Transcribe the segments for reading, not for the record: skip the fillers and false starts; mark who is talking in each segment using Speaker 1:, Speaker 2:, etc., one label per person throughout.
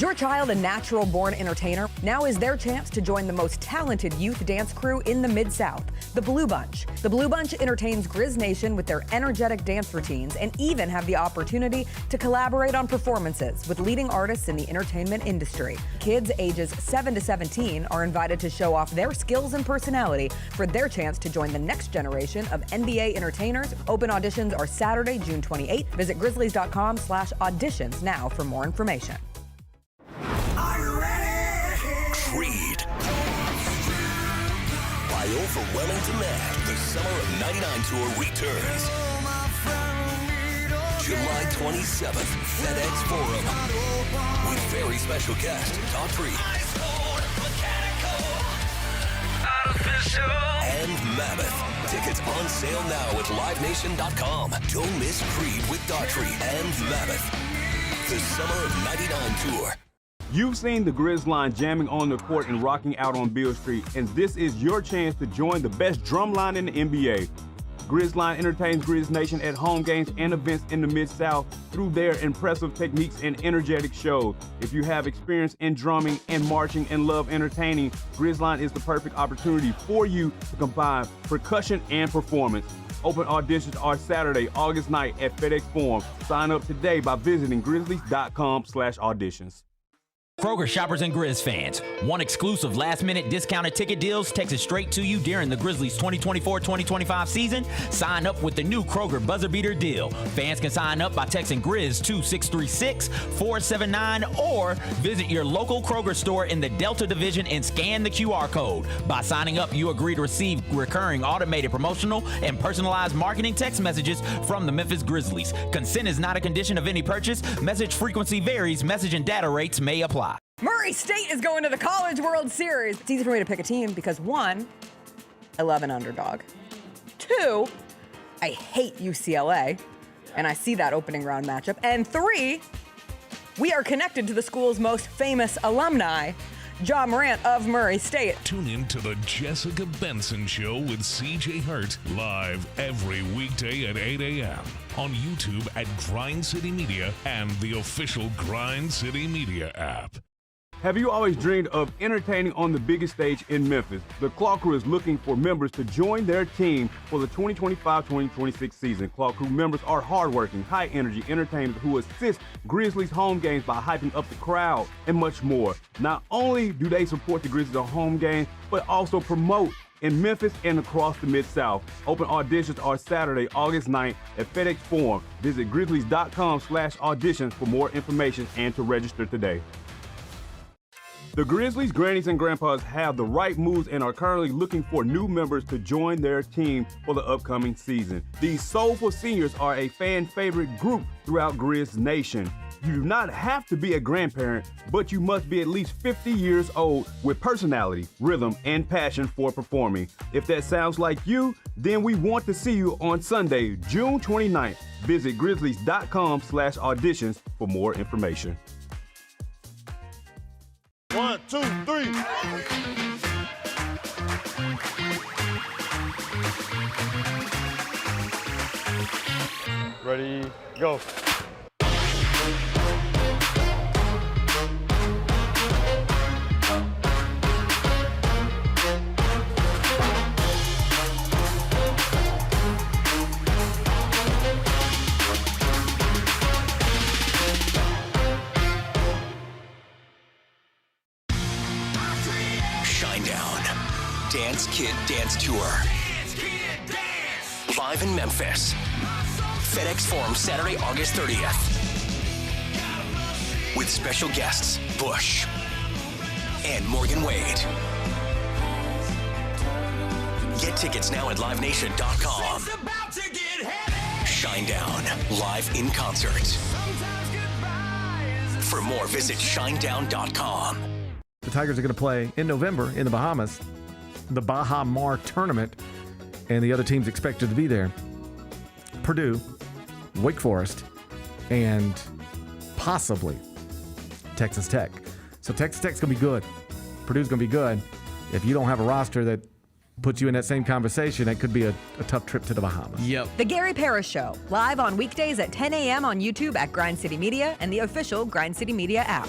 Speaker 1: Your child a natural-born entertainer? Now is their chance to join the most talented youth dance crew in the Mid-South, the Blue Bunch. The Blue Bunch entertains Grizz Nation with their energetic dance routines and even have the opportunity to collaborate on performances with leading artists in the entertainment industry. Kids ages 7 to 17 are invited to show off their skills and personality for their chance to join the next generation of NBA entertainers. Open auditions are Saturday, June 28th. Visit grizzlies.com/auditions now for more information.
Speaker 2: Creed. By overwhelming demand, the Summer of '99 tour returns. July 27th, FedEx Forum. With very special guest, Daughtry. And Mammoth. Tickets on sale now at livenation.com. Don't miss Creed with Daughtry and Mammoth. The Summer of '99 tour.
Speaker 3: You've seen the Grizz line jamming on the court and rocking out on Beale Street, and this is your chance to join the best drum line in the NBA. Grizz line entertains Grizz Nation at home games and events in the Mid-South through their impressive techniques and energetic shows. If you have experience in drumming and marching and love entertaining, Grizz line is the perfect opportunity for you to combine percussion and performance. Open auditions are Saturday, August 9th at FedEx Forum. Sign up today by visiting grizzlies.com/auditions.
Speaker 4: Kroger shoppers and Grizz fans, one exclusive last-minute discounted ticket deals texted straight to you during the Grizzlies 2024-2025 season. Sign up with the new Kroger Buzzer Beater deal. Fans can sign up by texting Grizz to 636-479 or visit your local Kroger store in the Delta Division and scan the QR code. By signing up, you agree to receive recurring automated promotional and personalized marketing text messages from the Memphis Grizzlies. Consent is not a condition of any purchase. Message frequency varies. Message and data rates may apply.
Speaker 1: Murray State is going to the College World Series. It's easy for me to pick a team because 1, I love an underdog. 2, I hate UCLA, and I see that opening round matchup. And 3, we are connected to the school's most famous alumni, Ja Morant of Murray State.
Speaker 5: Tune in to the Jessica Benson Show with CJ Hurt, live every weekday at 8 a.m. on YouTube at Grind City Media and the official Grind City Media app.
Speaker 3: Have you always dreamed of entertaining on the biggest stage in Memphis? The Claw Crew is looking for members to join their team for the 2025-2026 season. Claw Crew members are hardworking, high-energy entertainers who assist Grizzlies home games by hyping up the crowd and much more. Not only do they support the Grizzlies at home games, but also promote in Memphis and across the Mid-South. Open auditions are Saturday, August 9th at FedEx Forum. Visit grizzlies.com/auditions for more information and to register today. The Grizzlies, grannies, and grandpas have the right moves and are currently looking for new members to join their team for the upcoming season. These soulful seniors are a fan favorite group throughout Grizz Nation. You do not have to be a grandparent, but you must be at least 50 years old with personality, rhythm, and passion for performing. If that sounds like you, then we want to see you on Sunday, June 29th. Visit grizzlies.com/auditions for more information.
Speaker 6: 1, 2, 3. Ready, go.
Speaker 2: Dance Kid Dance Tour. Live in Memphis. FedEx Forum Saturday, August 30th. With special guests, Bush and Morgan Wade. Get tickets now at livenation.com. Shinedown, live in concert. For more, visit shinedown.com.
Speaker 7: The Tigers are going to play in November in the Bahamas, the Baha Mar tournament, and the other teams expected to be there. Purdue, Wake Forest, and possibly Texas Tech. So Texas Tech's going to be good. Purdue's going to be good. If you don't have a roster that puts you in that same conversation, that could be a tough trip to the Bahamas.
Speaker 1: Yep. The Gary Parrish Show, live on weekdays at 10 a.m. on YouTube at Grind City Media and the official Grind City Media app.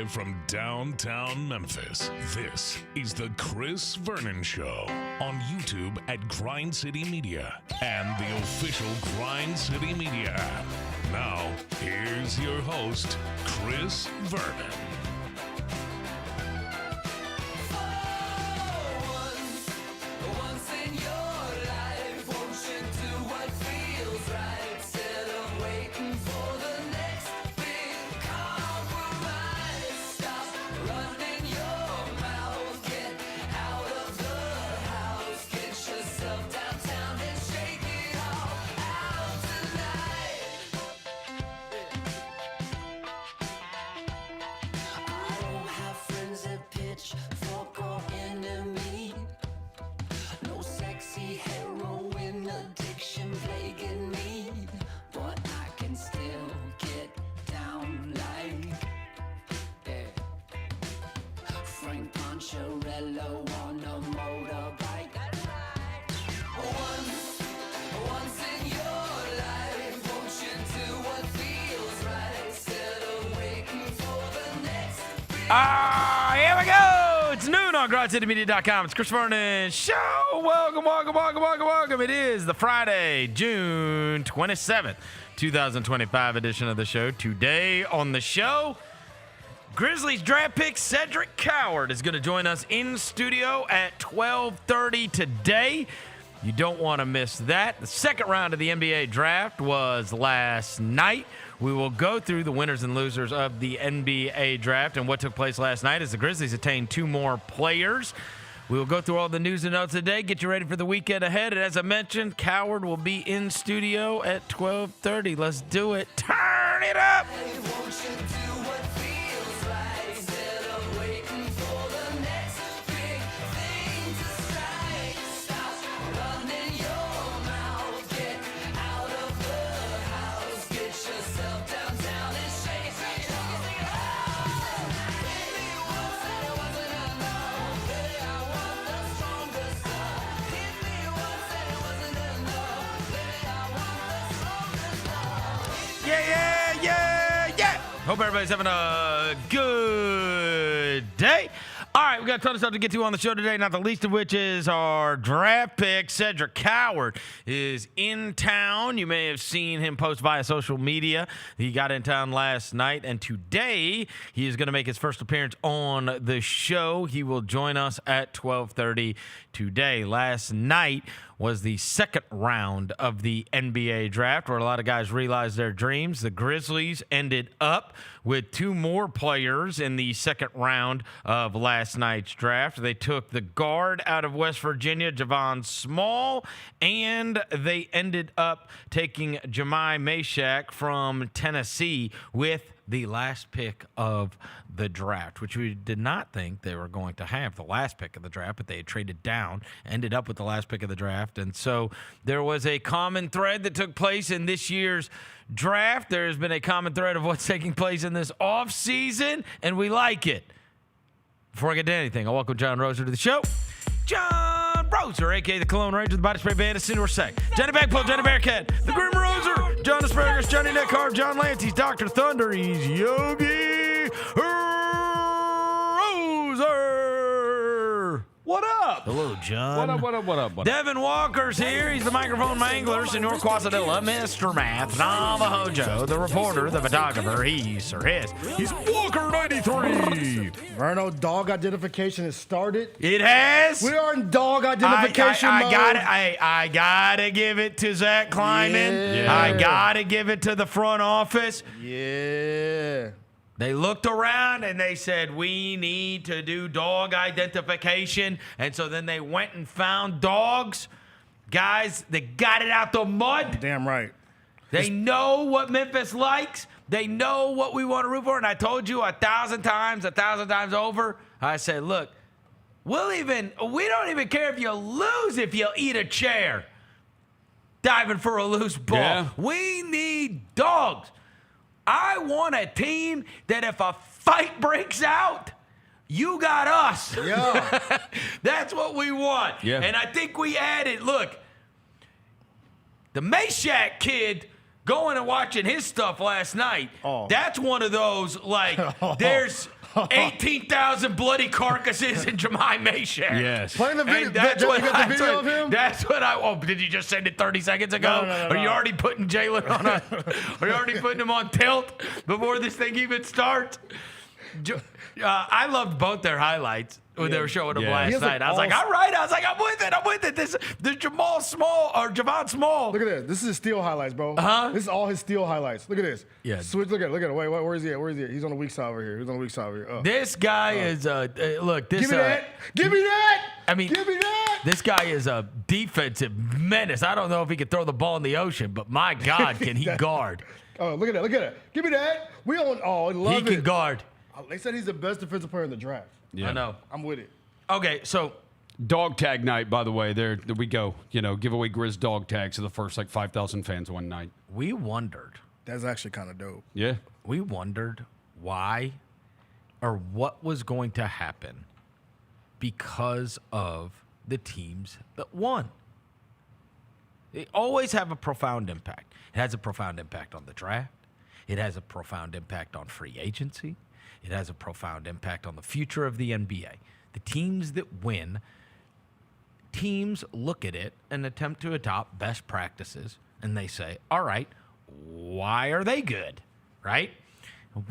Speaker 5: Live from downtown Memphis, this is the Chris Vernon Show on YouTube at Grind City Media and the official Grind City Media app. Now, here's your host, Chris Vernon.
Speaker 8: Here we go. It's noon on GrindCityMedia.com. It's Chris Vernon Show. Welcome. It is the Friday, June 27th, 2025 edition of the show. Today on the show, Grizzlies draft pick Cedric Coward is going to join us in studio at 12:30 today. You don't want to miss that. The second round of the NBA draft was last night. We will go through the winners and losers of the NBA draft and what took place last night as the Grizzlies attained 2 more players. We will go through all the news and notes today, get you ready for the weekend ahead. And as I mentioned, Coward will be in studio at 12:30. Let's do it. Turn it up. Hope everybody's having a good day. All right, we got a ton of stuff to get to on the show today, not the least of which is our draft pick. Cedric Coward is in town. You may have seen him post via social media. He got in town last night, and today he is going to make his first appearance on the show. He will join us at 12:30 today. Last night was the second round of the NBA draft where a lot of guys realized their dreams. The Grizzlies ended up with 2 more players in the second round of last night's draft. They took the guard out of West Virginia, Javon Small, and they ended up taking Jahmai Mashack from Tennessee with the last pick of the draft, which we did not think they were going to have the last pick of the draft, but they had traded down, ended up with the last pick of the draft. And so there was a common thread that took place in this year's draft. There's been a common thread of what's taking place in this offseason, and we like it. Before I get to anything, I'll welcome John Roser to the show. John Roser, a.k.a. the Cologne Ranger, the Body Spray Band, Senior Sec, Johnny Bagpull, Johnny Bearcat, the Grim Roser, John Asparagus, Johnny Neckhardt, John Lance, he's Dr. Thunder, he's Yogi Roser.
Speaker 3: What up?
Speaker 8: Hello, John.
Speaker 3: What up?
Speaker 8: Devin Walker's here. He's the microphone mangler, Senor Quasadilla, Mr. Math, Navajo Joe, the reporter, the photographer. He's Sir His. He's Walker 93.
Speaker 6: Verno, dog identification has started.
Speaker 8: It has.
Speaker 6: We are in dog identification mode.
Speaker 8: I gotta give it to Zach Kleiman.
Speaker 6: Yeah.
Speaker 8: I gotta give it to the front office.
Speaker 6: Yeah.
Speaker 8: They looked around and they said, we need to do dog identification. And so then they went and found dogs. Guys, they got it out the mud.
Speaker 6: Damn right.
Speaker 8: They know what Memphis likes. They know what we want to root for. And I told you 1,000 times over, I said, look, we don't even care if you lose if you eat a chair diving for a loose ball.
Speaker 3: Yeah.
Speaker 8: We need dogs. I want a team that if a fight breaks out, you got us.
Speaker 6: Yeah.
Speaker 8: That's what we want.
Speaker 3: Yeah.
Speaker 8: And I think we added, look, the Mashack kid going and watching his stuff last night, that's one of those, like, there's 18,000 bloody carcasses in Jahmai Mashack.
Speaker 3: Yes.
Speaker 6: Play the video.
Speaker 8: And that's
Speaker 6: you
Speaker 8: what
Speaker 6: got the video of him?
Speaker 8: That's what I. Oh, did you just send it 30 seconds ago?
Speaker 6: No.
Speaker 8: Are you already putting Jalen on a? Are you already putting him on tilt before this thing even starts? I loved both their highlights when they were showing them last night. I was like, all right. I was like, I'm with it. This Javon Small.
Speaker 6: Look at this. This is his steal highlights, bro. This is all his steal highlights. Look at this.
Speaker 8: Yeah.
Speaker 6: Switch. Look at it. Wait, where is he at? He's on the weak side over here. Oh.
Speaker 8: This guy is look. This
Speaker 6: Give me that. Give me that.
Speaker 8: I mean,
Speaker 6: give me that.
Speaker 8: This guy is a defensive menace. I don't know if he can throw the ball in the ocean, but my God, can he guard?
Speaker 6: Oh, look at that. Give me that. We on. Oh, I love it.
Speaker 8: He can guard.
Speaker 6: They said he's the best defensive player in the draft.
Speaker 3: Yeah.
Speaker 8: I know.
Speaker 6: I'm with it.
Speaker 8: Okay, so
Speaker 3: Dog tag night, by the way. There we go. Give away Grizz dog tags to the first 5,000 fans one night.
Speaker 8: we wondered.
Speaker 6: That's actually kind of dope.
Speaker 3: Yeah.
Speaker 8: We wondered why or what was going to happen because of the teams that won. They always have a profound impact. It has a profound impact on the draft. It has a profound impact on free agency. It has a profound impact on the future of the NBA. The teams that win, teams look at it and attempt to adopt best practices, and they say, all right, why are they good, right?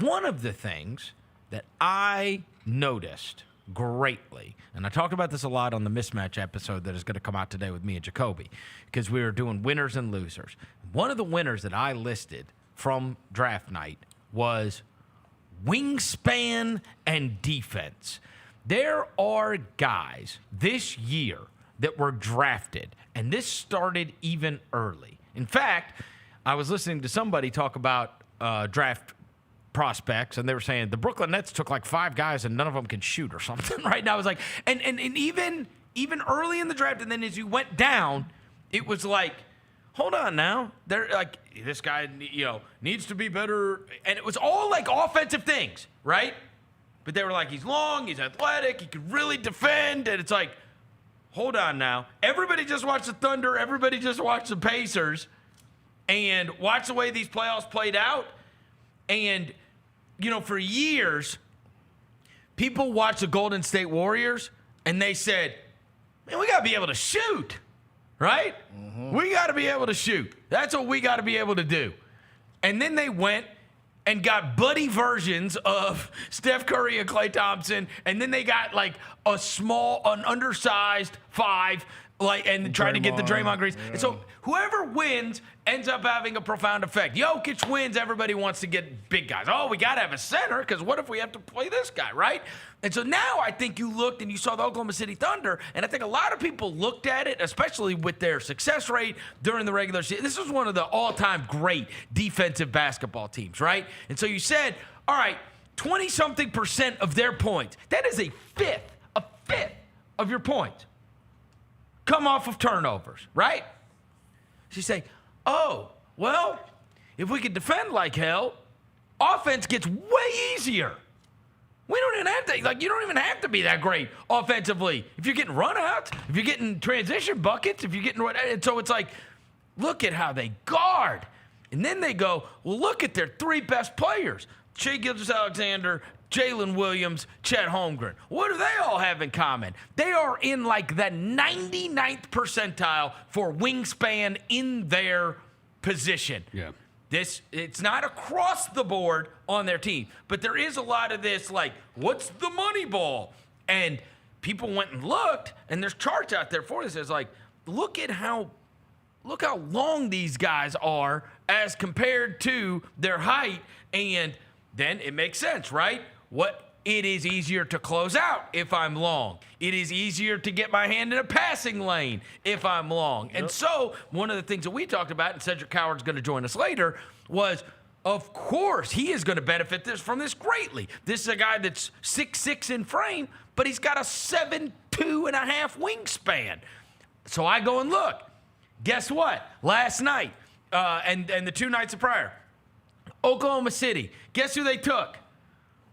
Speaker 8: One of the things that I noticed greatly, and I talked about this a lot on the mismatch episode that is going to come out today with me and Jacoby, because we were doing winners and losers. One of the winners that I listed from draft night was wingspan and defense. There are guys this year that were drafted, and this started even early. In fact, I was listening to somebody talk about draft prospects, and they were saying the Brooklyn Nets took like 5 guys and none of them can shoot or something, right? And I was like, and even early in the draft, and then as you went down, it was like, hold on now. They're like, this guy, needs to be better. And it was all like offensive things, right? But they were like, he's long, he's athletic, he could really defend. And it's like, hold on now. Everybody just watched the Thunder. Everybody just watched the Pacers and watch the way these playoffs played out. And, for years, people watched the Golden State Warriors and they said, man, we got to be able to shoot. Right? Mm-hmm. We got to be able to shoot. That's what we got to be able to do. And then they went and got buddy versions of Steph Curry and Klay Thompson, and then they got like an undersized 5, and tried to get the Draymond Greens. Yeah. And so whoever wins ends up having a profound effect. Jokic wins, everybody wants to get big guys. Oh, we got to have a center, because what if we have to play this guy, right? And so now I think you looked and you saw the Oklahoma City Thunder, and I think a lot of people looked at it, especially with their success rate during the regular season. This was one of the all-time great defensive basketball teams, right? And so you said, all right, 20-something% of their points, that is a fifth of your points come off of turnovers, right? So you say, oh, well, if we could defend like hell, offense gets way easier. We don't even have to, you don't even have to be that great offensively. If you're getting runouts, if you're getting transition buckets, if you're getting, and so it's like, look at how they guard. And then they go, well, look at their 3 best players, Shai Gilgeous-Alexander, Jalen Williams, Chet Holmgren. What do they all have in common? They are in like the 99th percentile for wingspan in their position.
Speaker 3: Yeah.
Speaker 8: It's not across the board on their team, but there is a lot of this, like, what's the money ball? And people went and looked, and there's charts out there for this. It's like, look how long these guys are as compared to their height, and then it makes sense, right? It is easier to close out if I'm long. It is easier to get my hand in a passing lane if I'm long. Yep. And so one of the things that we talked about, and Cedric Coward's going to join us later, was, of course, he is going to benefit from this greatly. This is a guy that's 6'6" in frame, but he's got a 7'2.5" wingspan. So I go and look. Guess what? Last night and the 2 nights prior, Oklahoma City. Guess who they took?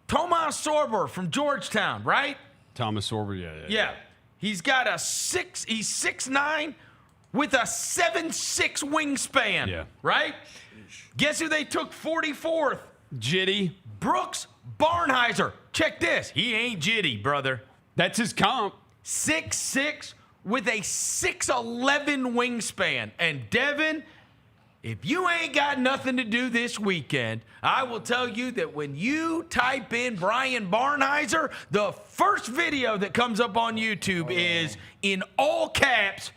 Speaker 8: Tomas Sorber from Georgetown, right?
Speaker 3: Thomas Sorber, yeah.
Speaker 8: He's 6'9" with a 7'6" wingspan, right? Guess who they took 44th
Speaker 9: Jitty.
Speaker 8: Brooks Barnhizer. Check this. He ain't jitty, brother.
Speaker 9: That's his comp.
Speaker 8: 6'6" with a 6'11" wingspan. And Devin, if you ain't got nothing to do this weekend, I will tell you that when you type in Brian Barnhizer, the first video that comes up on YouTube is in all caps,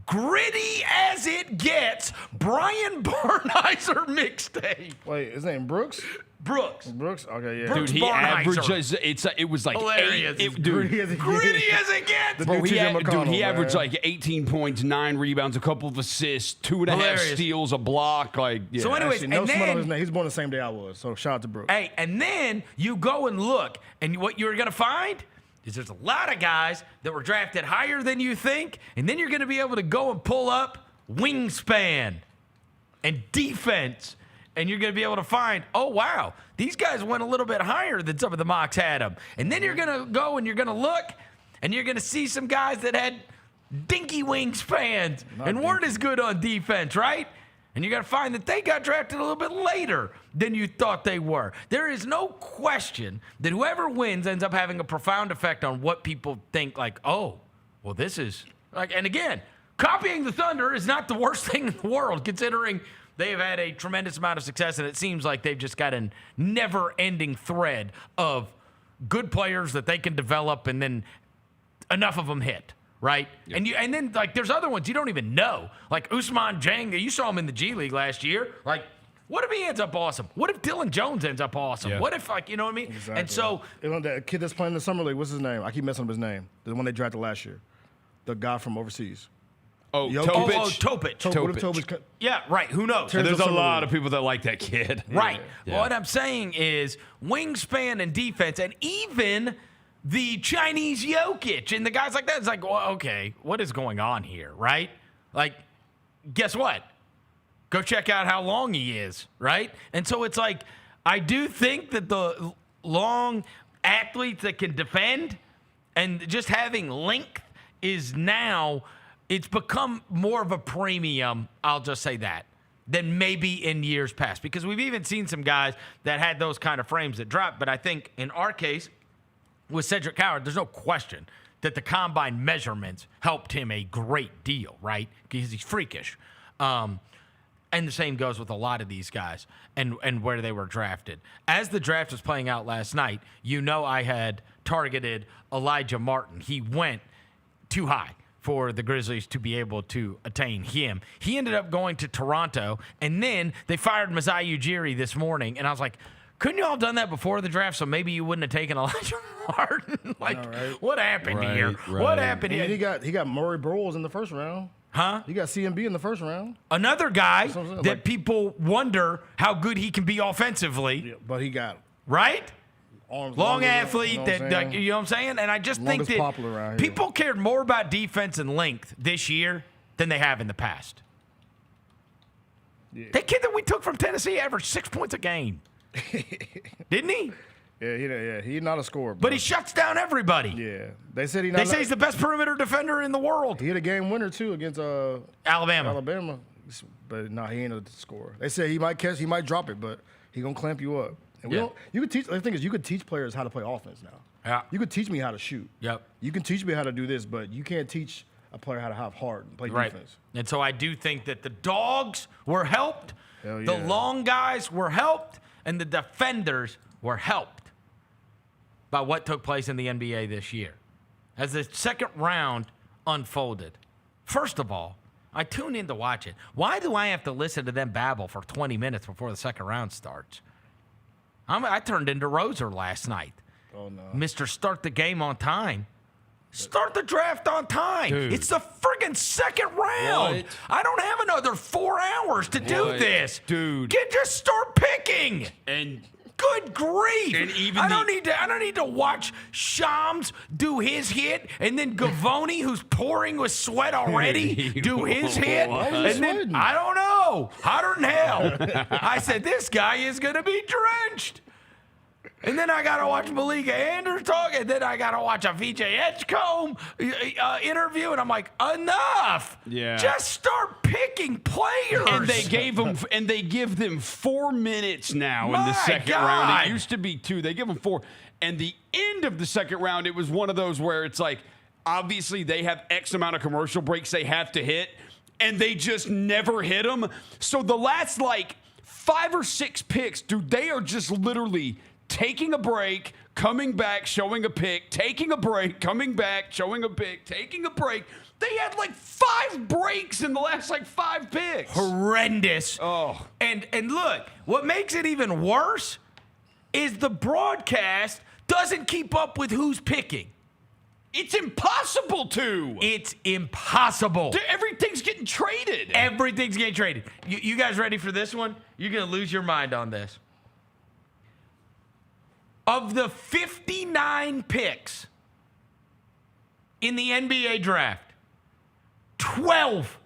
Speaker 8: gritty as it gets, Brian Barnhizer mixtape.
Speaker 6: Wait, his name Brooks?
Speaker 8: Brooks.
Speaker 6: Okay, yeah.
Speaker 8: Brooks
Speaker 9: Dude, he
Speaker 8: Barnhizer.
Speaker 9: averages. It was like
Speaker 8: Hilarious.
Speaker 6: Gritty as it
Speaker 8: Gritty
Speaker 6: gets.
Speaker 8: as it gets.
Speaker 9: Bro, he
Speaker 6: McConnell,
Speaker 9: averaged
Speaker 6: man.
Speaker 9: like 18 points, 9 rebounds, a couple of assists, 2.5
Speaker 8: Hilarious.
Speaker 9: steals, a block. Like, yeah.
Speaker 8: So anyways,
Speaker 6: Actually, no
Speaker 8: and
Speaker 6: smut on
Speaker 8: then,
Speaker 6: his name. He's born the same day I was, so shout out to Brooks.
Speaker 8: hey, and then you go and look, and what you're going to find is there's a lot of guys that were drafted higher than you think, and then you're going to be able to go and pull up wingspan and defense, and you're going to be able to find, oh, wow, these guys went a little bit higher than some of the mocks had them. And then you're going to go and you're going to look, and you're going to see some guys that had dinky wingspans and weren't as good on defense, right? And you're going to find that they got drafted a little bit later than you thought they were. There is no question that whoever wins ends up having a profound effect on what people think, like, oh, well, this is like, and again, copying the Thunder is not the worst thing in the world, considering they've had a tremendous amount of success, and it seems like they've just got a never-ending thread of good players that they can develop, and then enough of them hit, right? Yep. And then like there's other ones you don't even know, like Usman Janga. You saw him in the G League last year. Like, what if he ends up awesome? What if Dylan Jones ends up awesome?
Speaker 9: Yeah.
Speaker 8: What if, like, you know what I mean?
Speaker 6: Exactly.
Speaker 8: And so
Speaker 6: that kid that's playing in the summer league, what's his name? I keep messing up his name. The one they drafted last year, the guy from overseas.
Speaker 9: Oh,
Speaker 6: Jokic.
Speaker 9: Topic.
Speaker 8: Topic.
Speaker 6: What if Topic?
Speaker 8: Yeah, right. Who knows?
Speaker 6: Tears
Speaker 9: There's
Speaker 6: up
Speaker 9: a
Speaker 6: summer
Speaker 9: lot
Speaker 6: league.
Speaker 9: of people that like that kid.
Speaker 8: Right.
Speaker 9: Yeah.
Speaker 8: What I'm saying is wingspan and defense, and even the Chinese Jokic and the guys like that. It's like, well, okay, what is going on here, right? Like, guess what? Go check out how long he is, right? And so it's like, I do think that the long athletes that can defend and just having length is now, it's become more of a premium, I'll just say that, than maybe in years past. Because we've even seen some guys that had those kind of frames that dropped. But I think in our case, with Cedric Coward, there's no question that the combine measurements helped him a great deal, right? Because he's freakish. And the same goes with a lot of these guys and where they were drafted. As the draft was playing out last night, you know I had targeted Elijah Martin. He went too high for the Grizzlies to be able to attain him. He ended up going to Toronto, and then they fired Masai Ujiri this morning, and I was like, couldn't you all done that before the draft, so maybe you wouldn't have taken Elijah Martin? Like, what happened here?
Speaker 9: Right.
Speaker 8: What happened
Speaker 6: And
Speaker 8: here?
Speaker 6: he got Murray Broles in the first round.
Speaker 8: Huh?
Speaker 6: He got CMB in the first round.
Speaker 8: Another guy
Speaker 6: what I'm saying,
Speaker 8: that
Speaker 6: like-
Speaker 8: people wonder how good he can be offensively,
Speaker 6: Yeah, but he got
Speaker 8: right?
Speaker 6: arms
Speaker 8: Long
Speaker 6: longer,
Speaker 8: athlete,
Speaker 6: you know
Speaker 8: that
Speaker 6: what I'm saying?
Speaker 8: you know what I'm saying? And I just think
Speaker 6: Longest
Speaker 8: that
Speaker 6: popular around here.
Speaker 8: people cared more about defense and length this year than they have in the past.
Speaker 6: Yeah.
Speaker 8: That kid that we took from Tennessee averaged 6 points a game. Didn't he?
Speaker 6: Yeah, he's not a scorer.
Speaker 8: But he shuts down everybody.
Speaker 6: Yeah, they said
Speaker 8: They say he's the best perimeter defender in the world.
Speaker 6: He hit a game winner too against
Speaker 8: Alabama.
Speaker 6: But no, he ain't a scorer. They said he might catch, he might drop it, but he gonna clamp you up. And we
Speaker 8: Yeah.
Speaker 6: don't. You could teach. The thing is, you could teach players how to play offense now.
Speaker 8: Yeah.
Speaker 6: You could teach me how to shoot.
Speaker 8: Yep.
Speaker 6: You can teach me how to do this, but you can't teach a player how to have heart and play
Speaker 8: Right.
Speaker 6: defense.
Speaker 8: And so I do think that the dogs were helped,
Speaker 6: Hell
Speaker 8: the
Speaker 6: yeah.
Speaker 8: long guys were helped, and the defenders were helped by what took place in the NBA this year. As the second round unfolded, first of all, I tuned in to watch it. Why do I have to listen to them babble for 20 minutes before the second round starts? I turned into Roser last night.
Speaker 6: Oh no.
Speaker 8: Mr. Start the game on time. Start the draft on time.
Speaker 9: Dude.
Speaker 8: It's the friggin' second round.
Speaker 9: What?
Speaker 8: I don't have another 4 hours to do
Speaker 9: What?
Speaker 8: this.
Speaker 9: Dude.
Speaker 8: Just start picking.
Speaker 9: And
Speaker 8: Good grief.
Speaker 9: And even
Speaker 8: I don't need to watch Shams do his hit and then Gavoni, who's pouring with sweat already, do his hit.
Speaker 9: Why
Speaker 6: was
Speaker 8: And then
Speaker 6: sweating?
Speaker 8: I don't know. Hotter than hell. I said, this guy is gonna be drenched. And then I got to watch Malika Andrews talk, and then I got to watch a VJ Edgecombe interview, and I'm like, enough.
Speaker 9: Yeah.
Speaker 8: Just start picking players.
Speaker 9: And they give them 4 minutes now in the
Speaker 8: My
Speaker 9: second
Speaker 8: God.
Speaker 9: round. It used to be 2. They give them 4. And the end of the second round, it was one of those where it's like, obviously they have X amount of commercial breaks they have to hit, and they just never hit them. So the last, 5 or 6 picks, dude, they are just literally taking a break, coming back, showing a pick, taking a break, coming back, showing a pick, taking a break. They had 5 breaks in the last 5 picks.
Speaker 8: Horrendous.
Speaker 9: Oh.
Speaker 8: And look, what makes it even worse is the broadcast doesn't keep up with who's picking.
Speaker 9: It's impossible to.
Speaker 8: It's impossible.
Speaker 9: Everything's getting traded.
Speaker 8: Everything's getting traded. You guys ready for this one? You're going to lose your mind on this. Of the 59 picks in the NBA draft, 12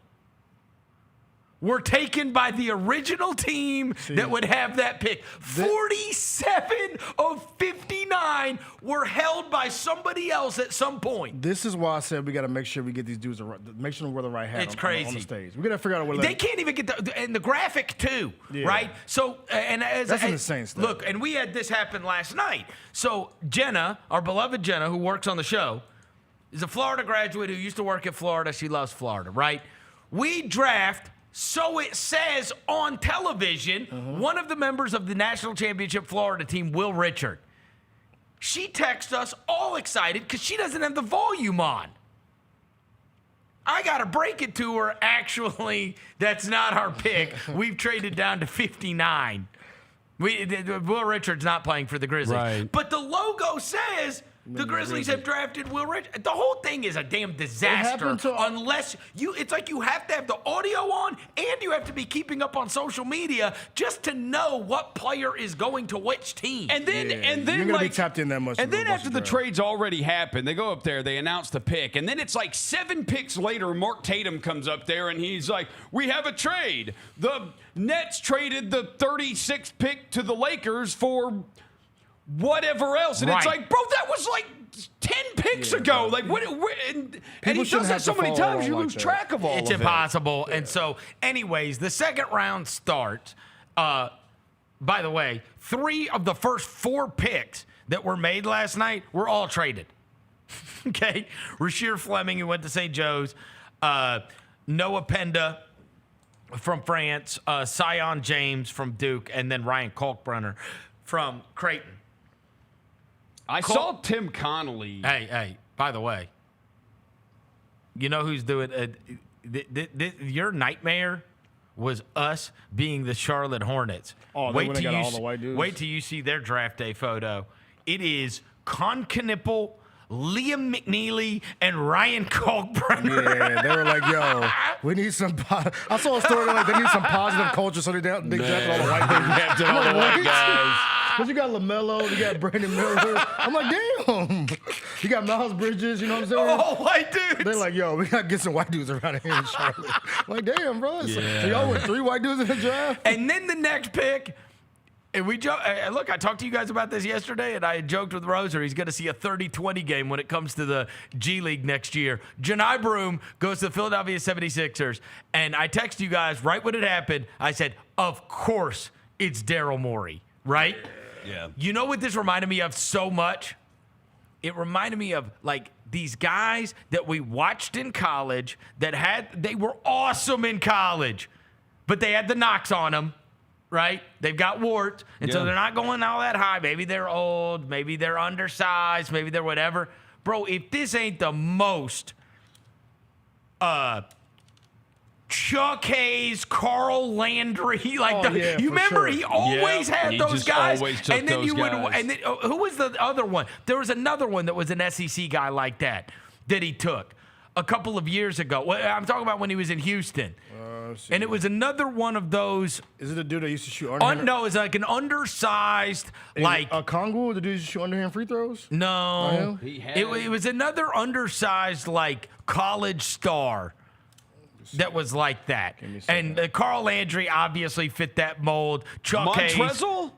Speaker 8: were taken by the original team that would have that pick. 47 of 59 were held by somebody else at some point.
Speaker 6: This is why I said we got to make sure we get these dudes, make sure they wear the right hat
Speaker 8: It's
Speaker 6: on
Speaker 8: crazy.
Speaker 6: the stage. We got to figure out a way.
Speaker 8: They can't even get and the graphic too,
Speaker 6: Yeah.
Speaker 8: right? So,
Speaker 6: That's an insane stuff.
Speaker 8: Look, and we had this happen last night. So Jenna, our beloved Jenna, who works on the show, is a Florida graduate who used to work at Florida. She loves Florida, right? We draft. So it says on television, one of the members of the national championship Florida team, Will Richard. She texts us all excited because she doesn't have the volume on. I got to break it to her. Actually, that's not our pick. We've traded down to 59. Will Richard's not playing for the Grizzlies.
Speaker 9: Right.
Speaker 8: But the logo says the Grizzlies have drafted Will Richard. The whole thing is a damn disaster unless it's like you have to have the audio on and you have to be keeping up on social media just to know what player is going to which team.
Speaker 9: And then
Speaker 6: you're gonna be tapped in that much.
Speaker 9: And then after the trade's already happened, they go up there, they announce the pick, and then it's 7 picks later, Mark Tatum comes up there and he's like, "We have a trade. The Nets traded the 36th pick to the Lakers for whatever else." And it's like, bro, that was 10 picks ago. And he does that so many times you lose track of all of it.
Speaker 8: It's impossible. And so, anyways, the second round starts. By the way, 3 of the first 4 picks that were made last night were all traded. Okay? Rasheer Fleming, who went to St. Joe's, Noah Penda from France, Sion James from Duke, and then Ryan Kalkbrenner from Creighton.
Speaker 9: I saw Tim Connolly.
Speaker 8: Hey, by the way, you know who's doing your nightmare was us being the Charlotte Hornets.
Speaker 6: Oh, they got all the white dudes.
Speaker 8: Wait till you see their draft day photo. It is Con Knippel, Liam McNeely, and Ryan Kalkbrenner.
Speaker 6: Yeah, they were like, yo, we need some. I saw a story they need some positive culture, so they drafted all the white dudes.
Speaker 9: all the white guys.
Speaker 6: But you got LaMelo, you got Brandon Miller. I'm like, damn. You got Miles Bridges, you know what I'm saying?
Speaker 8: All white dudes.
Speaker 6: They're like, yo, we got to get some white dudes around here in Charlotte. I'm like, damn, bro. So y'all went 3 white dudes in the draft?
Speaker 8: And then the next pick, and look, I talked to you guys about this yesterday, and I joked with Roser. He's going to see a 30-20 game when it comes to the G League next year. Janai Broom goes to the Philadelphia 76ers, and I texted you guys right when it happened. I said, of course it's Daryl Morey, right?
Speaker 9: Yeah.
Speaker 8: You know what this reminded me of so much? It reminded me of these guys that we watched in college they were awesome in college, but they had the knocks on them, right? They've got warts, and so they're not going all that high. Maybe they're old, maybe they're undersized, maybe they're whatever. Bro, if this ain't the most Chuck Hayes, Carl Landry, you remember he always had those guys, and then who was the other one? There was another one that was an SEC guy like that he took a couple of years ago. I'm talking about when he was in Houston, and it was another one of those.
Speaker 6: Is it the dude that used to shoot underhand?
Speaker 8: No, it's like an undersized,
Speaker 6: a Kongu, the dude used to shoot underhand free throws.
Speaker 8: No, it was another undersized college star. That was like that. And Carl Landry obviously fit that mold. Chuck Hayes.
Speaker 9: Montrezl?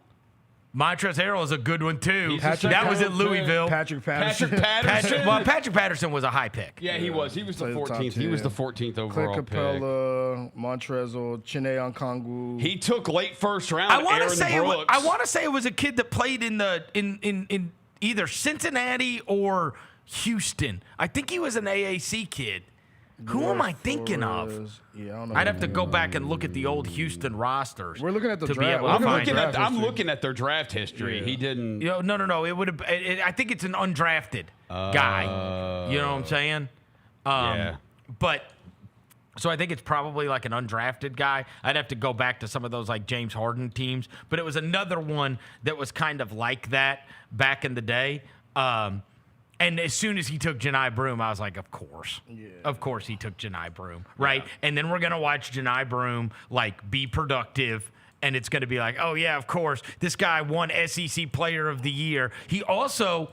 Speaker 8: Montrezl Harrell is a good one, too.
Speaker 9: Patrick
Speaker 8: That was at
Speaker 9: Patterson.
Speaker 8: Louisville.
Speaker 6: Patrick Patterson.
Speaker 8: Patrick Patterson was a high pick.
Speaker 9: Yeah, he was. He was the
Speaker 6: Played the top
Speaker 9: 14th. He was the
Speaker 6: 10.
Speaker 9: 14th
Speaker 6: Clint
Speaker 9: overall pick.
Speaker 6: Capella, Montrezl, Chiney Onkongwu.
Speaker 9: He took late first round.
Speaker 8: I want
Speaker 9: Aaron
Speaker 8: to say it was a kid that played in either Cincinnati or Houston. I think he was an AAC kid. Who am I thinking of?
Speaker 6: Yeah, I don't know.
Speaker 8: I'd have to go back and look at the old Houston rosters.
Speaker 6: We're looking at the
Speaker 8: to be
Speaker 6: draft.
Speaker 8: able to find
Speaker 9: I'm looking at their draft history. He didn't.
Speaker 8: No. It would have. I think it's an undrafted guy. You know what I'm saying?
Speaker 9: Yeah.
Speaker 8: But so I think it's probably like an undrafted guy. I'd have to go back to some of those like James Harden teams. But it was another one that was kind of like that back in the day. And as soon as he took Jahmai Broom, I was like, of course. Yeah. Of course he took Jahmai Broom, right? Yeah. And then we're going to watch Jahmai Broom, like, be productive, and it's going to be like, oh, yeah, of course. This guy won SEC Player of the Year. He also,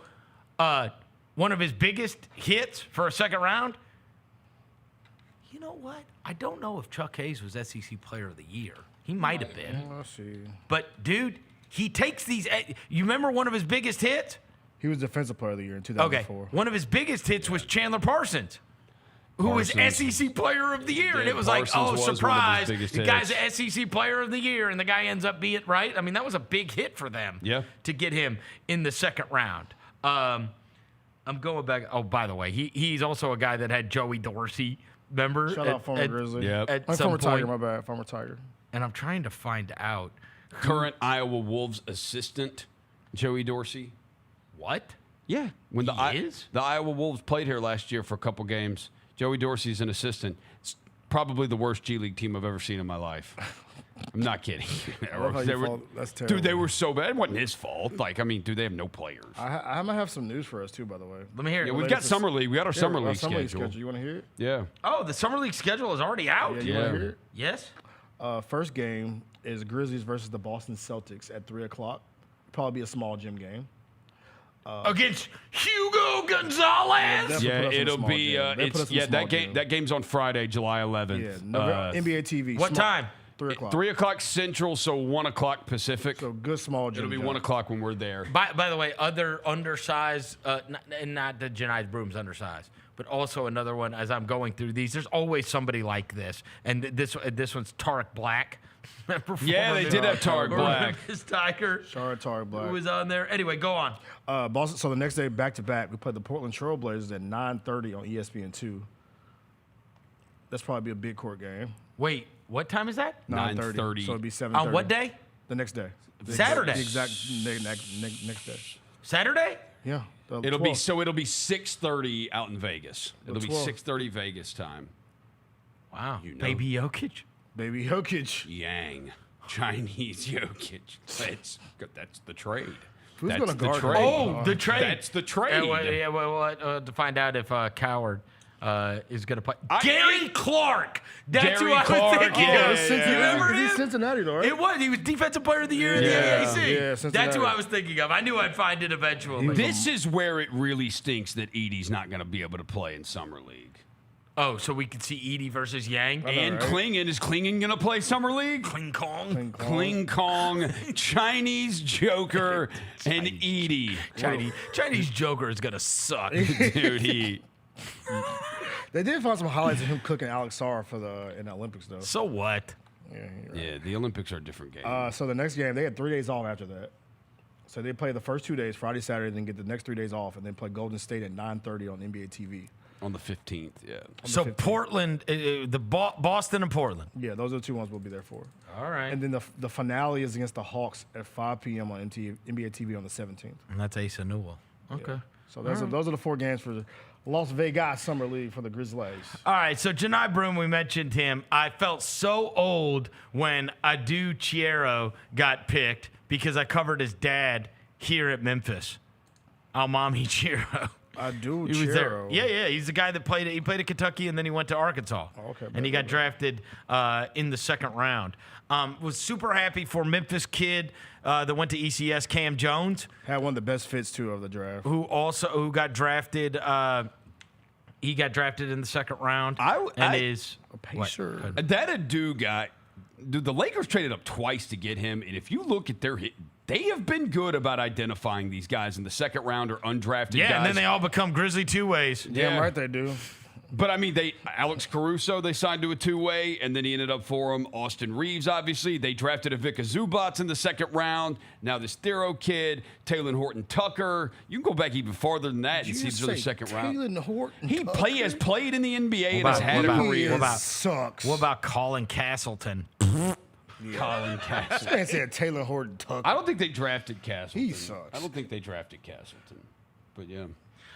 Speaker 8: one of his biggest hits for a second round, you know what? I don't know if Chuck Hayes was SEC Player of the Year. He might have been.
Speaker 6: Let's see.
Speaker 8: But, dude, he takes these – you remember one of his biggest hits?
Speaker 6: He was Defensive Player of the Year in 2004.
Speaker 8: Okay, one of his biggest hits was Chandler Parsons, who was SEC Player of the Year. And it was like, oh, surprise, the guy's an SEC Player of the Year, and the guy ends up being, right? I mean, that was a big hit for them to get him in the second round. I'm going back. Oh, by the way, he's also a guy that had Joey Dorsey, remember?
Speaker 6: Shout out former Grizzly.
Speaker 8: At some
Speaker 6: former Tiger,
Speaker 8: point.
Speaker 6: my bad. Former Tiger.
Speaker 8: And I'm trying to find out.
Speaker 9: Current Iowa Wolves assistant, Joey Dorsey.
Speaker 8: What?
Speaker 9: Yeah. When the
Speaker 8: is?
Speaker 9: Iowa Wolves played here last year for a couple games, Joey Dorsey's an assistant. It's probably the worst G League team I've ever seen in my life. I'm not kidding.
Speaker 6: That's terrible.
Speaker 9: Dude, they were so bad. It wasn't his fault. Like, I mean, dude, they have no players.
Speaker 6: I might have some news for us, too, by the way.
Speaker 8: Let me hear it.
Speaker 9: Yeah, we've got Summer League. We got our Summer League schedule.
Speaker 6: You want to hear it?
Speaker 9: Yeah.
Speaker 8: Oh, the Summer League schedule is already out?
Speaker 6: Yeah, you want to hear it?
Speaker 8: Yes.
Speaker 6: First game is Grizzlies versus the Boston Celtics at 3 o'clock. Probably be a small gym game.
Speaker 8: Against Hugo Gonzalez.
Speaker 9: Yeah, it'll be. That game's on Friday, July 11th.
Speaker 6: Yeah, NBA TV.
Speaker 8: What time?
Speaker 6: 3 o'clock.
Speaker 9: 3 o'clock Central, so 1 o'clock Pacific.
Speaker 6: So good small gym.
Speaker 9: It'll be 1 o'clock when we're there.
Speaker 8: By the way, other undersized, not that Jahmai Broom's undersized, but also another one. As I'm going through these, there's always somebody like this, and this one's Tariq Black.
Speaker 9: Yeah, they did have Tariq Black.
Speaker 8: His Tiger.
Speaker 6: Tariq Black.
Speaker 8: Who was on there? Anyway, go on.
Speaker 6: Boston. So the next day, back to back, we played the Portland Trail Blazers at 9:30 on ESPN2. That's probably be a big court game.
Speaker 8: Wait, what time is that?
Speaker 9: 9:30.
Speaker 6: So it'd be 7:30.
Speaker 8: On what day?
Speaker 6: The next day.
Speaker 8: Saturday.
Speaker 6: The exact next day.
Speaker 8: Saturday?
Speaker 6: Yeah.
Speaker 9: It'll be 6:30 out in Vegas. It'll be
Speaker 6: 12.
Speaker 9: 6:30 Vegas time.
Speaker 8: Wow.
Speaker 9: You know.
Speaker 8: Baby Jokic.
Speaker 6: Baby Jokic.
Speaker 9: Yang. Chinese Jokic. That's the trade.
Speaker 6: Who's
Speaker 9: That's
Speaker 6: gonna
Speaker 9: the
Speaker 6: guard
Speaker 9: trade.
Speaker 6: him?
Speaker 8: Oh, the trade.
Speaker 9: That's the trade.
Speaker 8: To find out if Coward is going to play. Gary Clark. That's
Speaker 9: Gary
Speaker 8: who I was
Speaker 9: Clark,
Speaker 8: thinking
Speaker 9: yeah,
Speaker 8: of.
Speaker 9: yeah,
Speaker 8: You remember
Speaker 6: He's
Speaker 8: him?
Speaker 6: Cincinnati, though, right?
Speaker 8: It was. He was Defensive Player of the Year in the AAC.
Speaker 6: Yeah,
Speaker 8: That's
Speaker 6: Cincinnati.
Speaker 8: who I was thinking of. I knew I'd find it eventually.
Speaker 9: This is where it really stinks that Edie's not going to be able to play in Summer League.
Speaker 8: Oh, so we could see Edie versus Yang?
Speaker 9: And Klingon. Is Klingon going to play Summer League?
Speaker 8: Kling Kong.
Speaker 9: Kling Kong, Chinese Joker, and Edie.
Speaker 8: Chinese Joker is going to suck.
Speaker 9: Dude,
Speaker 6: They did find some highlights of him cooking Alex Sarr in the Olympics, though.
Speaker 8: So what?
Speaker 9: Yeah, the Olympics are a different game.
Speaker 6: So the next game, they had 3 days off after that. So they play the first 2 days, Friday, Saturday, then get the next 3 days off, and then play Golden State at 9:30 on NBA TV.
Speaker 9: On the 15th, yeah.
Speaker 8: So Portland, Boston and Portland.
Speaker 6: Yeah, those are the two ones we'll be there for.
Speaker 8: All right.
Speaker 6: And then the finale is against the Hawks at 5 p.m. on NBA TV on the 17th.
Speaker 8: And that's Asa Newell. Okay.
Speaker 6: Yeah. So those are the 4 games for the Las Vegas Summer League for the Grizzlies.
Speaker 8: All right, so Jahmai Broom, we mentioned him. I felt so old when Adu Chiero got picked because I covered his dad here at Memphis. Almami Chiero.
Speaker 6: Adu
Speaker 8: He was there.
Speaker 6: Chiero.
Speaker 8: Yeah. He's the guy that played at Kentucky and then he went to Arkansas.
Speaker 6: Oh, okay.
Speaker 8: And he got drafted in the second round. Was super happy for Memphis kid that went to ECS, Cam Jones.
Speaker 6: Had one of the best fits, too, of the draft.
Speaker 8: Who got drafted. He got drafted in the second round.
Speaker 6: A pacer.
Speaker 9: That Adu guy, dude, the Lakers traded up twice to get him, and if you look at their they have been good about identifying these guys in the second round or undrafted guys.
Speaker 8: and then they all become Grizzly two-ways.
Speaker 6: Damn right they do.
Speaker 9: But, I mean, Alex Caruso, they signed to a two-way, and then he ended up for him. Austin Reeves, obviously. They drafted Ivica Zubats in the second round. Now this Thero kid, Taylor Horton-Tucker. You can go back even farther than that and see the second round.
Speaker 6: Taylor Horton.
Speaker 9: He has played in the NBA and has had a career.
Speaker 6: Sucks.
Speaker 8: What about Colin Castleton?
Speaker 9: Colin Castleton.
Speaker 6: This man said Taylor Horton-Tucker.
Speaker 9: I don't think they drafted Castleton.
Speaker 6: He sucks.
Speaker 9: I don't think they drafted Castleton. But, yeah.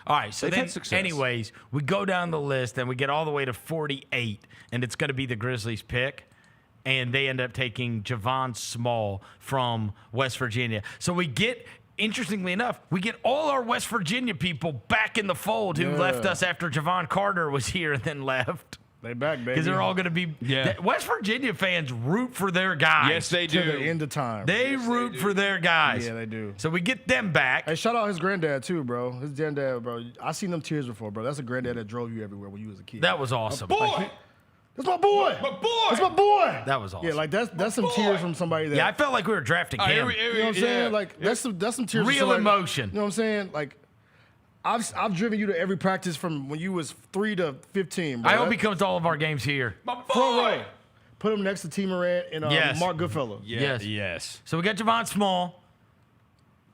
Speaker 8: All right, so
Speaker 9: They've
Speaker 8: then,
Speaker 9: had success.
Speaker 8: anyways, we go down the list and we get all the way to 48, and it's going to be the Grizzlies' pick, and they end up taking Javon Small from West Virginia. So we get, interestingly enough, we get all our West Virginia people back in the fold who left us after Javon Carter was here and then left.
Speaker 6: They back, baby.
Speaker 8: Because they're all going to be West Virginia fans root for their guys.
Speaker 9: Yes, they do.
Speaker 6: To the end of time.
Speaker 8: They root for their guys.
Speaker 6: Yeah, they do.
Speaker 8: So we get them back.
Speaker 6: Hey, shout out his granddad, too, bro. His granddad, bro. I seen them tears before, bro. That's a granddad that drove you everywhere when you was a kid.
Speaker 8: That was awesome.
Speaker 9: Boy!
Speaker 6: That's my boy.
Speaker 9: My boy!
Speaker 6: That's my boy.
Speaker 8: That was awesome.
Speaker 6: Yeah, like that's some tears from somebody that.
Speaker 8: Yeah, I felt like we were drafting him.
Speaker 6: You know what I'm saying? Like that's some tears. from
Speaker 8: Real
Speaker 6: somebody-
Speaker 8: emotion.
Speaker 6: You know what I'm saying? Like I've driven you to every practice from when you was 3 to 15. Bro.
Speaker 8: I hope he comes to all of our games here.
Speaker 9: My boy!
Speaker 6: Front row. Put him next to T. Morant and
Speaker 8: Yes.
Speaker 6: Mark Goodfellow.
Speaker 8: Yes. So we got Javon Small,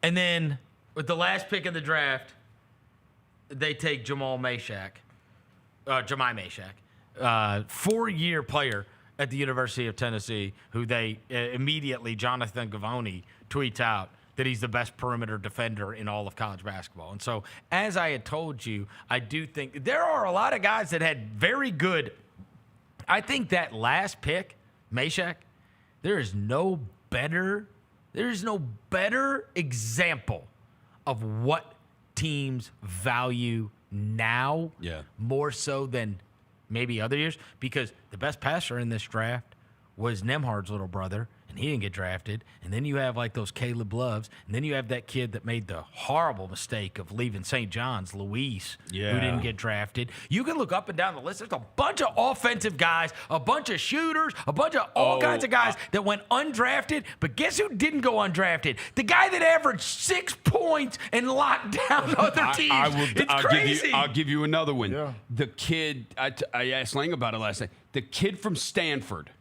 Speaker 8: and then with the last pick of the draft, they take Jahmai Mashack, 4-year player at the University of Tennessee, who they immediately, Jonathan Gavoni tweets out that he's the best perimeter defender in all of college basketball. And so, as I had told you, I do think there are a lot of guys that had very good. I think that last pick, Mashack, there is no better example of what teams value now, more so than maybe other years, because the best passer in this draft was Nembhard's little brother, and he didn't get drafted. And then you have like those Caleb Loves, and then you have that kid that made the horrible mistake of leaving St. John's, Luis, who didn't get drafted. You can look up and down the list. There's a bunch of offensive guys, a bunch of shooters, a bunch of all kinds of guys that went undrafted. But guess who didn't go undrafted? The guy that averaged 6 points and locked down other teams. It's crazy.
Speaker 9: I'll give you another one.
Speaker 6: Yeah.
Speaker 9: The kid, I asked Lang about it last night. The kid from Stanford.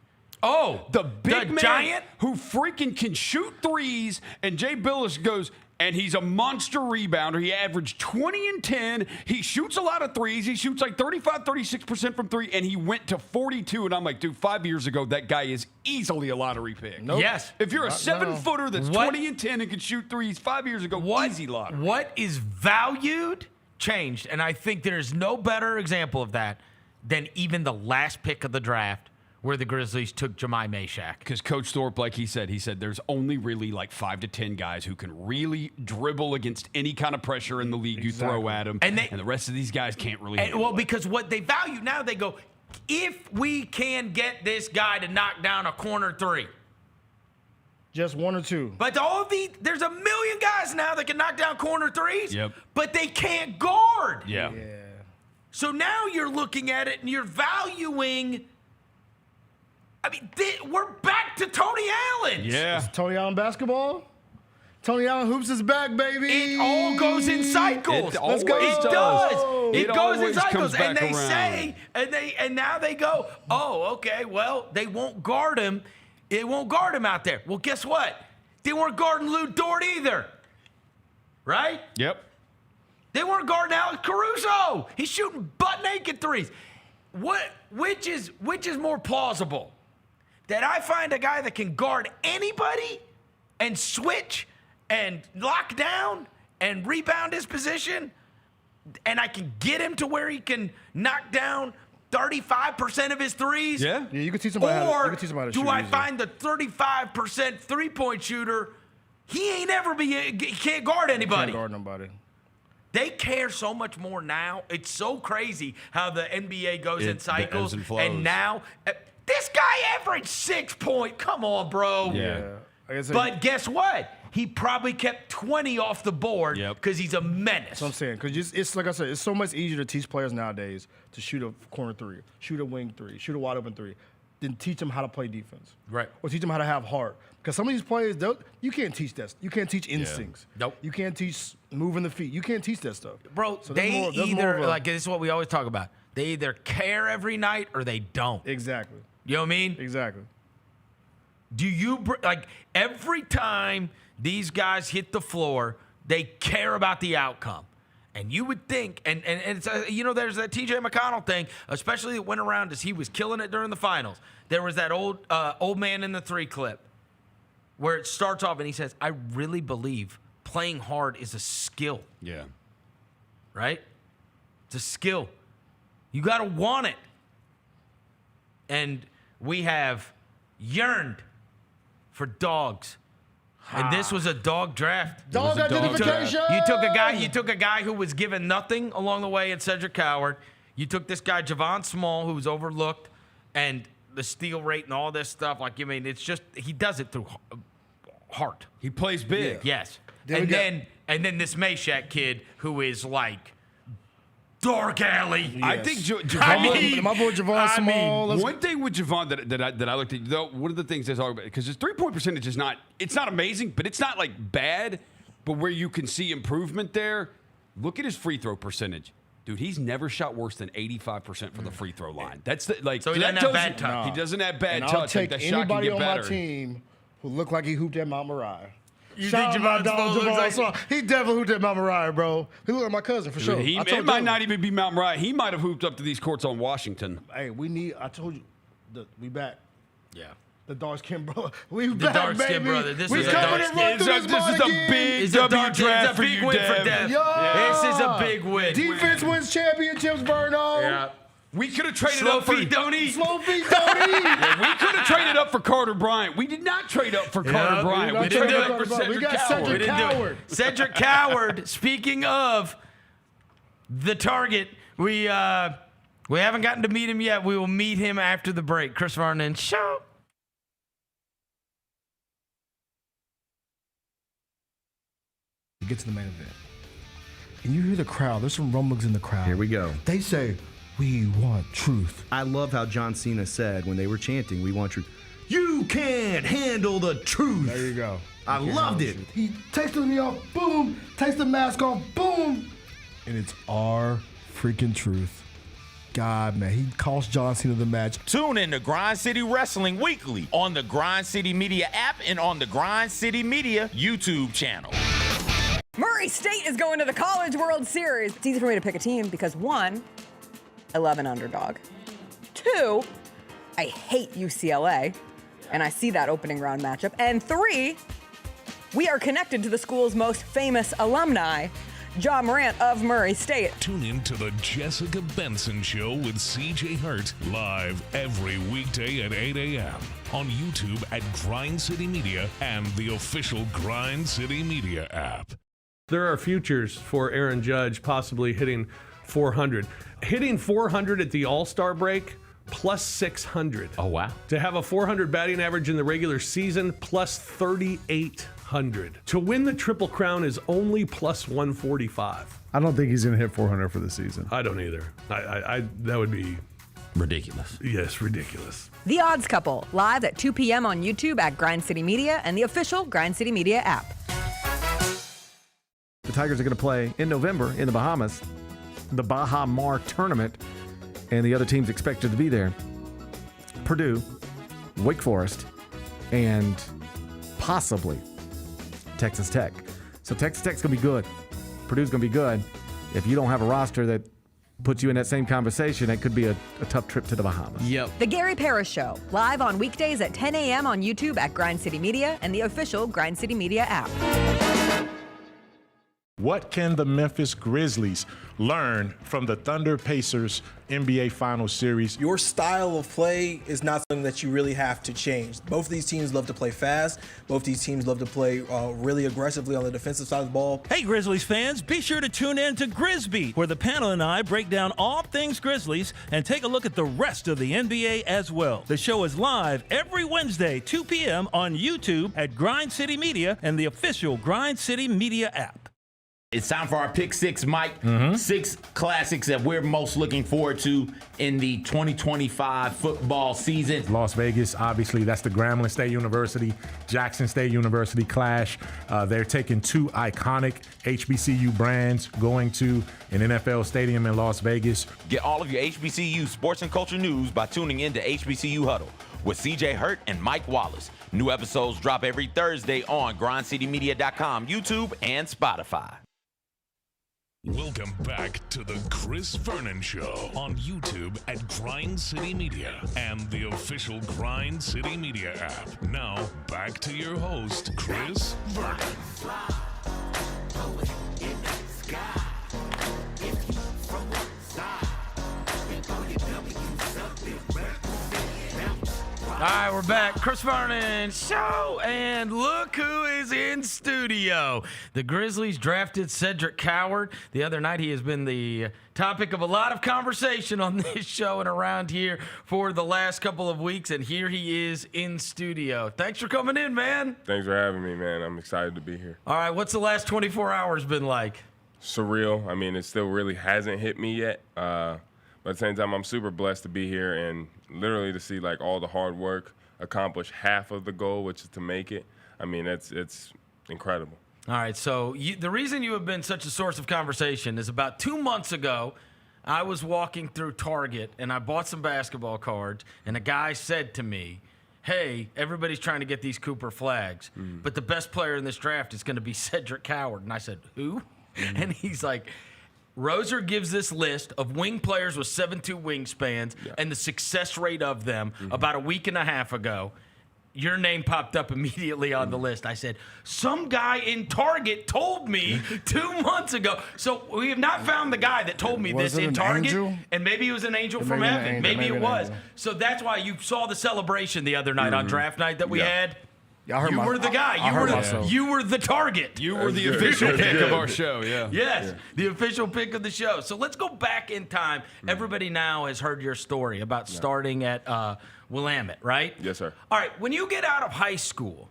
Speaker 8: Oh,
Speaker 9: The big man
Speaker 8: giant
Speaker 9: who freaking can shoot threes, and Jay Billis goes, and he's a monster rebounder. He averaged 20 and 10. He shoots a lot of threes. He shoots like 35, 36% from three, and he went to 42. And I'm like, dude, 5 years ago, that guy is easily a lottery pick.
Speaker 6: Nope.
Speaker 8: Yes.
Speaker 9: If you're a
Speaker 6: Not
Speaker 9: 7-footer that's 20 and 10 and can shoot threes 5 years ago, easy lottery.
Speaker 8: What is valued changed, and I think there's no better example of that than even the last pick of the draft, where the Grizzlies took Jahmai Mashack.
Speaker 9: Because Coach Thorpe, like he said there's only really like 5 to 10 guys who can really dribble against any kind of pressure in the league you throw at them, and the rest of these guys can't really.
Speaker 8: Well, because what they value now, they go, if we can get this guy to knock down a corner three.
Speaker 6: Just 1 or 2.
Speaker 8: But there's a million guys now that can knock down corner threes,
Speaker 9: Yep.
Speaker 8: but they can't guard.
Speaker 9: Yeah.
Speaker 8: So now you're looking at it and you're valuing. I mean, we're back to Tony Allen.
Speaker 9: Yeah.
Speaker 6: Tony Allen basketball. Tony Allen hoops is back, baby.
Speaker 8: It all goes in cycles.
Speaker 6: Let's go.
Speaker 8: It does. It goes in
Speaker 9: always
Speaker 8: cycles.
Speaker 9: comes back
Speaker 8: And they
Speaker 9: around.
Speaker 8: say, and now they go, oh, okay, well, they won't guard him. It won't guard him out there. Well, guess what? They weren't guarding Lou Dort either. Right?
Speaker 9: Yep.
Speaker 8: They weren't guarding Alex Caruso. He's shooting butt naked threes. Which is more plausible? That I find a guy that can guard anybody and switch and lock down and rebound his position, and I can get him to where he can knock down 35% of his threes.
Speaker 9: Yeah.
Speaker 6: Yeah, you can teach somebody how to shoot.
Speaker 8: Do I find the 35% three-point shooter? He ain't ever he can't guard anybody.
Speaker 6: Can't guard nobody.
Speaker 8: They care so much more now. It's so crazy how the NBA goes in cycles.
Speaker 9: ebbs and flows.
Speaker 8: And now, this guy averaged 6 points. Come on, bro.
Speaker 9: Yeah.
Speaker 6: Like I said,
Speaker 8: But guess what? He probably kept 20 off the board because he's a menace.
Speaker 6: that's what I'm saying. Because it's like I said, it's so much easier to teach players nowadays to shoot a corner three, shoot a wing three, shoot a wide open three. then teach them how to play defense.
Speaker 8: Right.
Speaker 6: Or teach them how to have heart. Because some of these players, you can't teach that. You can't teach instincts.
Speaker 8: Nope.
Speaker 6: You can't teach moving the feet. You can't teach that stuff.
Speaker 8: Bro,
Speaker 6: So
Speaker 8: they
Speaker 6: there's more
Speaker 8: either,
Speaker 6: of a-
Speaker 8: like, this is what we always talk about. They either care every night or they don't.
Speaker 6: Exactly.
Speaker 8: You know what I mean?
Speaker 6: Exactly.
Speaker 8: Do you, like, every time these guys hit the floor, they care about the outcome. And you would think, and it's, there's that TJ McConnell thing, especially that went around as he was killing it during the finals. There was that old man in the 3 clip where it starts off and he says, I really believe playing hard is a skill.
Speaker 9: Yeah.
Speaker 8: Right? It's a skill. You got to want it. And we have yearned for dogs. And this was a dog draft.
Speaker 6: Dog identification.
Speaker 8: You took a guy who was given nothing along the way at Cedric Coward. You took this guy Javon Small, who was overlooked, and the steal rate and all this stuff. Like, I mean, it's just he does it through heart.
Speaker 9: He plays big.
Speaker 8: Yes.
Speaker 6: Then
Speaker 8: And then this Mashack kid who is like dark alley.
Speaker 9: I think Javon.
Speaker 6: My boy Javon Small.
Speaker 9: One thing with Javon that I looked at, though, one of the things they talk about, because his 3-point percentage is not amazing, but it's not like bad. But where you can see improvement there, look at his free throw percentage. Dude, he's never shot worse than 85% from the free throw line. That's the, like,
Speaker 8: So he doesn't have bad touch.
Speaker 9: He doesn't have bad
Speaker 6: And
Speaker 9: touch.
Speaker 6: I'll take
Speaker 9: like, that shot can
Speaker 6: anybody
Speaker 9: get
Speaker 6: on
Speaker 9: better.
Speaker 6: my team who looked like he hooped at Mount Moriah.
Speaker 8: You
Speaker 6: Shout
Speaker 8: think
Speaker 6: out my
Speaker 8: Javon Small
Speaker 6: dog,
Speaker 8: looks
Speaker 6: Javon
Speaker 8: like
Speaker 6: Small. He definitely hooped at Mount Moriah, bro. He looked like my cousin for sure.
Speaker 9: He
Speaker 6: I told
Speaker 9: might
Speaker 6: you.
Speaker 9: not even be Mount Moriah. He might have hooped up to these courts on Washington.
Speaker 6: Hey, I told you, we back.
Speaker 8: Yeah.
Speaker 6: The dark skin brother. We
Speaker 8: The
Speaker 6: back,
Speaker 8: dark
Speaker 6: baby.
Speaker 8: skin brother. This
Speaker 6: we
Speaker 8: is a
Speaker 6: coming
Speaker 8: dark
Speaker 6: to
Speaker 8: skin.
Speaker 6: run through
Speaker 9: This is a big
Speaker 8: It's
Speaker 9: W
Speaker 8: a
Speaker 9: draft for
Speaker 8: big
Speaker 9: you,
Speaker 8: win for
Speaker 9: Dev.
Speaker 8: Dev.
Speaker 6: Yeah.
Speaker 8: This is a big win.
Speaker 6: Defense wins championships, Vernon.
Speaker 8: Yeah.
Speaker 9: We could have traded
Speaker 8: Slow
Speaker 9: up for
Speaker 8: feet don't eat.
Speaker 6: Slow feet don't eat.
Speaker 9: We could have traded up for Carter Bryant. We did not trade up for Carter Bryant.
Speaker 6: we
Speaker 9: We
Speaker 6: didn't
Speaker 9: traded
Speaker 6: do
Speaker 9: up
Speaker 6: it.
Speaker 9: for Cedric
Speaker 6: We got
Speaker 9: Coward.
Speaker 6: Cedric Coward.
Speaker 8: Cedric Coward. Speaking of the target, we haven't gotten to meet him yet. We will meet him after the break. Chris Vernon Show.
Speaker 6: Get to the main event. And you hear the crowd. There's some rumblings in the crowd.
Speaker 7: Here we go.
Speaker 6: They say, we want truth.
Speaker 10: I love how John Cena said when they were chanting, "We want truth." You can't handle the truth.
Speaker 6: There you go.
Speaker 10: I loved it.
Speaker 6: He takes me off, boom. Takes the mask off, boom. And it's our freaking truth. God, man, he cost John Cena the match.
Speaker 11: Tune in to Grind City Wrestling weekly on the Grind City Media app and on the Grind City Media YouTube channel.
Speaker 1: Murray State is going to the College World Series. It's easy for me to pick a team because 1, I love an underdog. 2, I hate UCLA, and I see that opening round matchup. And 3, we are connected to the school's most famous alumni, Ja Morant of Murray State.
Speaker 5: Tune in to the Jessica Benson Show with CJ Hurt live every weekday at 8 a.m. on YouTube at Grind City Media and the official Grind City Media app.
Speaker 12: There are futures for Aaron Judge possibly hitting 400. Hitting 400 at the All-Star break, plus 600.
Speaker 4: Oh, wow.
Speaker 12: To have a 400 batting average in the regular season, plus 3,800. To win the Triple Crown is only plus 145.
Speaker 7: I don't think he's going to hit 400 for the season.
Speaker 12: I don't either. I that would be,
Speaker 4: Ridiculous.
Speaker 12: yes, ridiculous.
Speaker 1: The Odds Couple, live at 2 p.m. on YouTube at Grind City Media and the official Grind City Media app.
Speaker 7: The Tigers are going to play in November in the Bahamas, the Baha Mar tournament, and the other teams expected to be there. Purdue, Wake Forest, and possibly Texas Tech. So Texas Tech's going to be good. Purdue's going to be good. If you don't have a roster that puts you in that same conversation, it could be a tough trip to the Bahamas.
Speaker 4: Yep.
Speaker 1: The Gary Parrish Show, live on weekdays at 10 a.m. on YouTube at Grind City Media and the official Grind City Media app.
Speaker 13: What can the Memphis Grizzlies learn from the Thunder Pacers NBA Finals Series?
Speaker 14: Your style of play is not something that you really have to change. Both of these teams love to play fast. Both these teams love to play really aggressively on the defensive side of the ball.
Speaker 15: Hey, Grizzlies fans, be sure to tune in to Grizbeat, where the panel and I break down all things Grizzlies and take a look at the rest of the NBA as well. The show is live every Wednesday, 2 p.m. on YouTube at Grind City Media and the official Grind City Media app.
Speaker 11: It's time for our Pick Six, Mike. 6 classics that we're most looking forward to in the 2025 football season.
Speaker 13: Las Vegas, obviously, that's the Grambling State University, Jackson State University clash. They're taking 2 iconic HBCU brands going to an NFL stadium in Las Vegas.
Speaker 11: Get all of your HBCU sports and culture news by tuning in to HBCU Huddle with CJ Hurt and Mike Wallace. New episodes drop every Thursday on grindcitymedia.com, YouTube, and Spotify.
Speaker 5: Welcome back to the Chris Vernon Show on YouTube at Grind City Media and the official Grind City Media app. Now, back to your host, Chris Vernon.
Speaker 8: All right, we're back. Chris Vernon Show, and look who is in studio. The Grizzlies drafted Cedric Coward. The other night, he has been the topic of a lot of conversation on this show and around here for the last couple of weeks, and here he is in studio. Thanks for coming in, man.
Speaker 16: Thanks for having me, man. I'm excited to be here.
Speaker 8: All right, what's the last 24 hours been like?
Speaker 16: Surreal. I mean, it still really hasn't hit me yet. But at the same time, I'm super blessed to be here and literally to see like all the hard work accomplish half of the goal, which is to make it. I mean, it's incredible.
Speaker 8: All right, so the reason you have been such a source of conversation is about 2 months ago, I was walking through Target and I bought some basketball cards, and a guy said to me, hey, everybody's trying to get these Cooper Flaggs, but the best player in this draft is going to be Cedric Coward. And I said, who? And he's like, Roser gives this list of wing players with 7'2" wingspans and the success rate of them about a week and a half ago. Your name popped up immediately on the list. I said, some guy in Target told me 2 months ago. So we have not found the guy that told me this in Target. Angel? And maybe it was an angel from heaven. Maybe it was. So that's why you saw the celebration the other night on draft night that we had. You were the guy. You were the target.
Speaker 9: You were the official pick of our show, yeah.
Speaker 8: Yes, the official pick of the show. So let's go back in time. Everybody now has heard your story about starting at Willamette, right?
Speaker 16: Yes, sir.
Speaker 8: All right, when you get out of high school,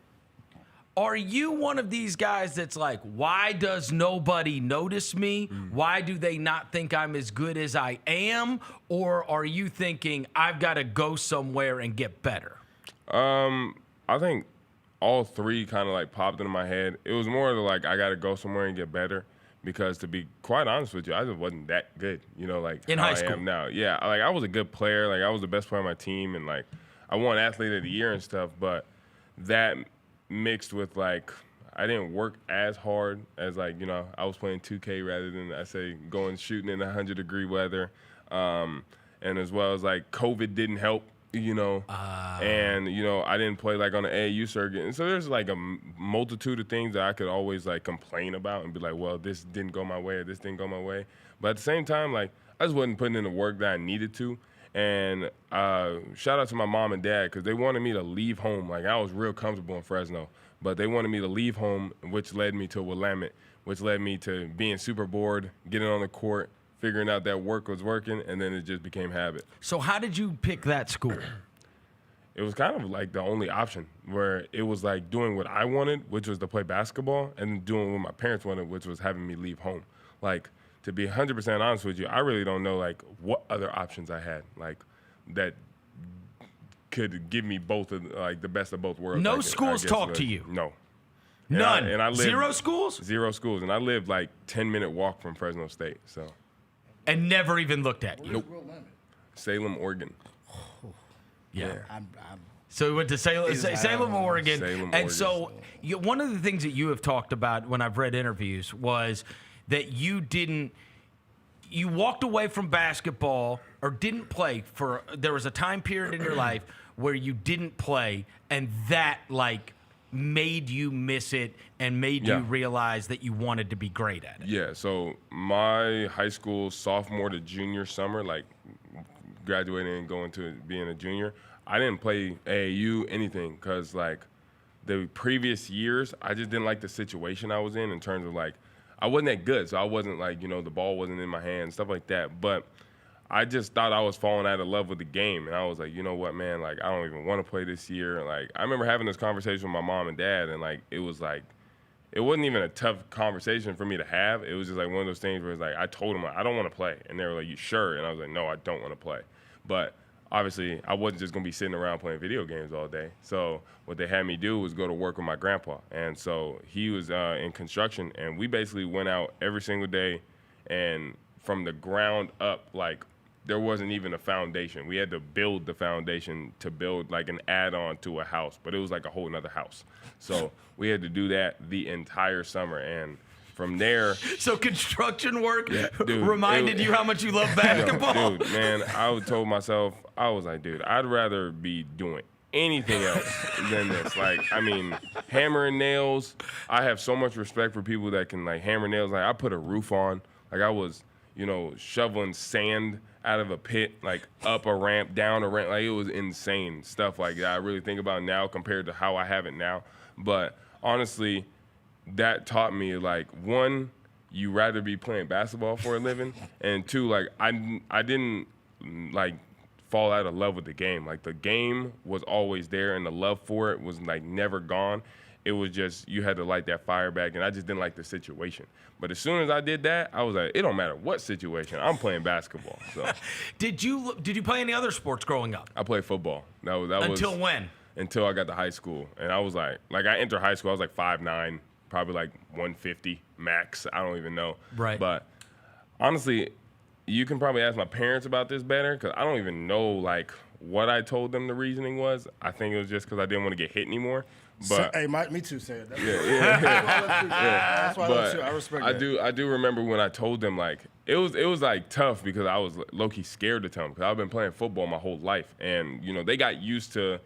Speaker 8: are you one of these guys that's like, why does nobody notice me? Why do they not think I'm as good as I am? Or are you thinking, I've got to go somewhere and get better?
Speaker 16: I think all three kind of like popped into my head. It was more like I got to go somewhere and get better because, to be quite honest with you, I just wasn't that good, you know, like
Speaker 8: in high school.
Speaker 16: I am now. Yeah, like I was a good player. Like I was the best player on my team, and like I won Athlete of the Year and stuff. But that mixed with like I didn't work as hard as like, you know, I was playing 2K rather than I say going shooting in 100-degree weather, and as well as like COVID didn't help. You know, and, you know, I didn't play, like, on the AAU circuit. And so there's, like, a multitude of things that I could always, like, complain about and be like, well, this didn't go my way or this didn't go my way. But at the same time, like, I just wasn't putting in the work that I needed to. And shout out to my mom and dad because they wanted me to leave home. Like, I was real comfortable in Fresno. But they wanted me to leave home, which led me to Willamette, which led me to being super bored, getting on the court, figuring out that work was working, and then it just became habit.
Speaker 8: So how did you pick that school?
Speaker 16: It was kind of like the only option where it was like doing what I wanted, which was to play basketball, and doing what my parents wanted, which was having me leave home. Like, to be 100% honest with you, I really don't know, like, what other options I had, like, that could give me both, of, like, the best of both worlds.
Speaker 8: No schools talk to you?
Speaker 16: No.
Speaker 8: None?
Speaker 16: And I lived,
Speaker 8: Zero schools?
Speaker 16: Zero schools. And I lived, like, 10-minute walk from Fresno State, so.
Speaker 8: And never even looked at you?
Speaker 16: Nope. Salem, Oregon.
Speaker 8: Yeah. So we went to Salem, Oregon.
Speaker 16: Salem,
Speaker 8: and
Speaker 16: Oregon.
Speaker 8: So one of the things that you have talked about when I've read interviews was that you walked away from basketball or didn't play there was a time period in your life where you didn't play, and that, like, made you miss it and made you realize that you wanted to be great at it?
Speaker 16: Yeah, so my high school sophomore to junior summer, like graduating and going to being a junior, I didn't play AAU, anything, because like the previous years, I just didn't like the situation I was in terms of like, I wasn't that good, so I wasn't like, you know, the ball wasn't in my hand, stuff like that. But I just thought I was falling out of love with the game. And I was like, you know what, man, like, I don't even want to play this year. And like, I remember having this conversation with my mom and dad, and like, it was like, it wasn't even a tough conversation for me to have. It was just like one of those things where it's like I told them I don't want to play, and they were like, "You sure?" And I was like, "No, I don't want to play." But obviously, I wasn't just gonna be sitting around playing video games all day. So what they had me do was go to work with my grandpa, and so he was in construction, and we basically went out every single day, and from the ground up, like there wasn't even a foundation. We had to build the foundation to build like an add-on to a house, but it was like a whole nother house. So we had to do that the entire summer, and from there.
Speaker 8: So construction work
Speaker 16: dude,
Speaker 8: reminded you how much you love basketball.
Speaker 16: Dude, man, I told myself, I was like, dude, I'd rather be doing anything else than this. Like, I mean, hammering nails. I have so much respect for people that can like hammer nails. Like, I put a roof on. Like, I was, shoveling sand out of a pit, like up a ramp, down a ramp. Like, it was insane stuff like that. I really think about now compared to how I have it now. But honestly, that taught me, like, one, you rather be playing basketball for a living, and two, like, I didn't, like, fall out of love with the game. Like, the game was always there, and the love for it was, like, never gone. It was just you had to light that fire back, and I just didn't like the situation. But as soon as I did that, I was like, it don't matter what situation, I'm playing basketball. So,
Speaker 8: Did you play any other sports growing up?
Speaker 16: I played football. That was
Speaker 8: Until when?
Speaker 16: Until I got to high school, and I was like I entered high school, I was like 5'9", probably like 150 max. I don't even know.
Speaker 8: Right.
Speaker 16: But honestly, you can probably ask my parents about this better, because I don't even know like what I told them the reasoning was. I think it was just because I didn't want to get hit anymore. But
Speaker 6: hey, me too, said that.
Speaker 16: Yeah.
Speaker 6: That's why I respect that.
Speaker 16: I do remember when I told them, like, it was like tough because I was low-key scared to tell them, because I've been playing football my whole life, and they got used to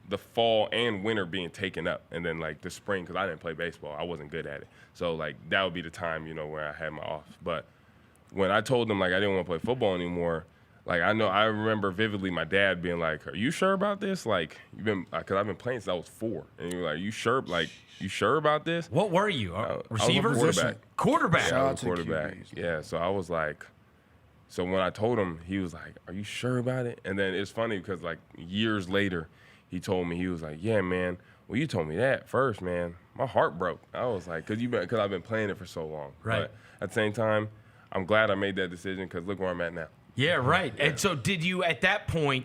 Speaker 16: the fall and winter being taken up, and then like the spring, because I didn't play baseball, I wasn't good at it, so like that would be the time where I had my off. But when I told them like I didn't want to play football anymore, like I remember vividly my dad being like, "Are you sure about this? Like because I've been playing since I was 4," and he was like, "You sure? Like you sure about this?"
Speaker 8: What were you? Receiver?
Speaker 16: I was a quarterback.
Speaker 8: Yeah,
Speaker 16: I was a quarterback. Yeah, so I was like, so when I told him, he was like, "Are you sure about it?" And then it's funny because like years later, he told me, he was like, "Yeah, man. Well, you told me that first, man. My heart broke." I was like, because I've been playing it for so long.
Speaker 8: Right.
Speaker 16: But at the same time, I'm glad I made that decision, because look where I'm at now.
Speaker 8: Yeah, right. Yeah. And so did you, at that point,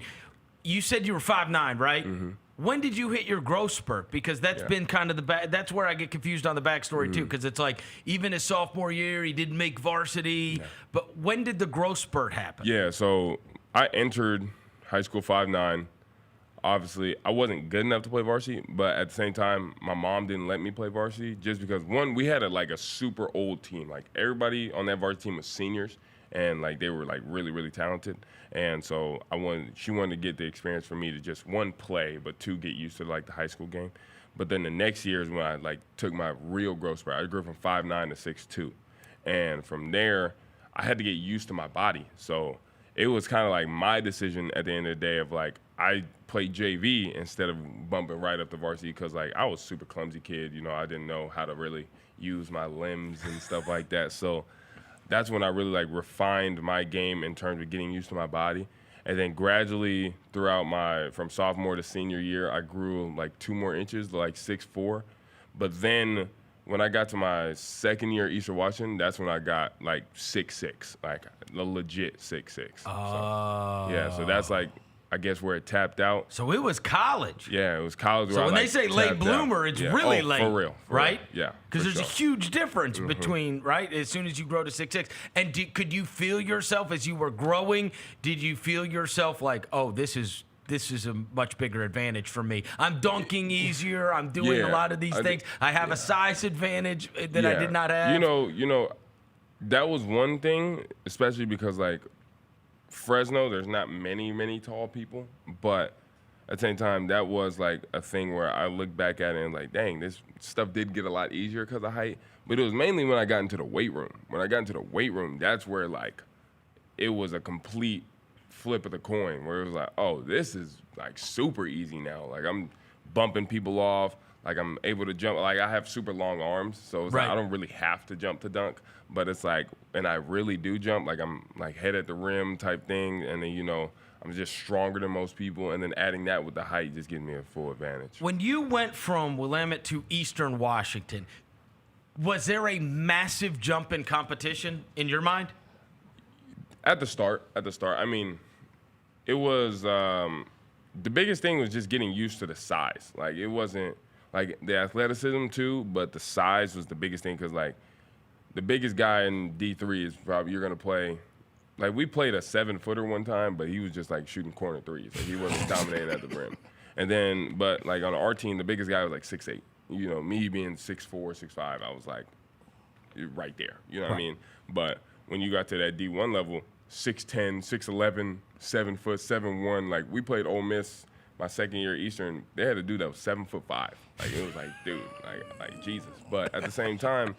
Speaker 8: you said you were 5'9", right? Mm-hmm. When did you hit your growth spurt? Because that's been kind of that's where I get confused on the backstory too, because it's like even his sophomore year, he didn't make varsity. Yeah. But when did the growth spurt happen?
Speaker 16: Yeah, so I entered high school 5'9". Obviously, I wasn't good enough to play varsity, but at the same time, my mom didn't let me play varsity just because, one, we had a super old team. Like, everybody on that varsity team was seniors, and like they were like really, really talented. And so she wanted to get the experience for me to just, one, play, but two, get used to like the high school game. But then the next year is when I like took my real growth spurt. I grew from 5'9" to 6'2", and from there, I had to get used to my body. So it was kind of like my decision at the end of the day of like, I played JV instead of bumping right up to varsity, because like I was a super clumsy kid. I didn't know how to really use my limbs and stuff like that. So that's when I really like refined my game in terms of getting used to my body. And then gradually throughout from sophomore to senior year, I grew like 2 more inches to like 6'4". But then when I got to my second year at Eastern Washington, that's when I got like 6'6", like a legit 6'6".
Speaker 8: Oh.
Speaker 16: So, yeah, so that's like, I guess where it tapped out.
Speaker 8: So it was college.
Speaker 16: Yeah, it was college.
Speaker 8: So when they say late bloomer, it's really late.
Speaker 16: For real.
Speaker 8: Right?
Speaker 16: Yeah.
Speaker 8: Because there's a huge difference between, right, as soon as you grow to 6'6". And could you feel yourself as you were growing? Did you feel yourself like, oh, this is a much bigger advantage for me. I'm dunking easier. I'm doing a lot of these things. I have a size advantage that I did not have.
Speaker 16: That was one thing, especially because like Fresno, there's not many tall people, but at the same time, that was like a thing where I look back at it and like, dang, this stuff did get a lot easier because of height. But it was mainly when I got into the weight room. When I got into the weight room, that's where like it was a complete flip of the coin, where it was like, oh, this is like super easy now. Like I'm bumping people off. Like I'm able to jump. Like I have super long arms, so it's like I don't really have to jump to dunk. But it's like, and I really do jump. Like I'm like head at the rim type thing, and then I'm just stronger than most people. And then adding that with the height just gives me a full advantage.
Speaker 8: When you went from Willamette to Eastern Washington, Was there a massive jump in competition in your mind?
Speaker 16: At the start. I mean, it was the biggest thing was just getting used to the size. Like, it wasn't like the athleticism too, but the size was the biggest thing because like the biggest guy in D3 is probably you're gonna play. Like, we played a 7-footer one time, but he was just like shooting corner threes. Like, he wasn't dominating at the rim. And then, but like on our team, the biggest guy was like 6'8". You know, me being 6'4", 6'5", I was like right there. You know what I mean? But when you got to that D1 level, 6'10", 6'11", 7 foot, 7'1", like we played Ole Miss my second year at Eastern. They had a dude that was 7'5". Like, it was like, dude, like Jesus. But at the same time,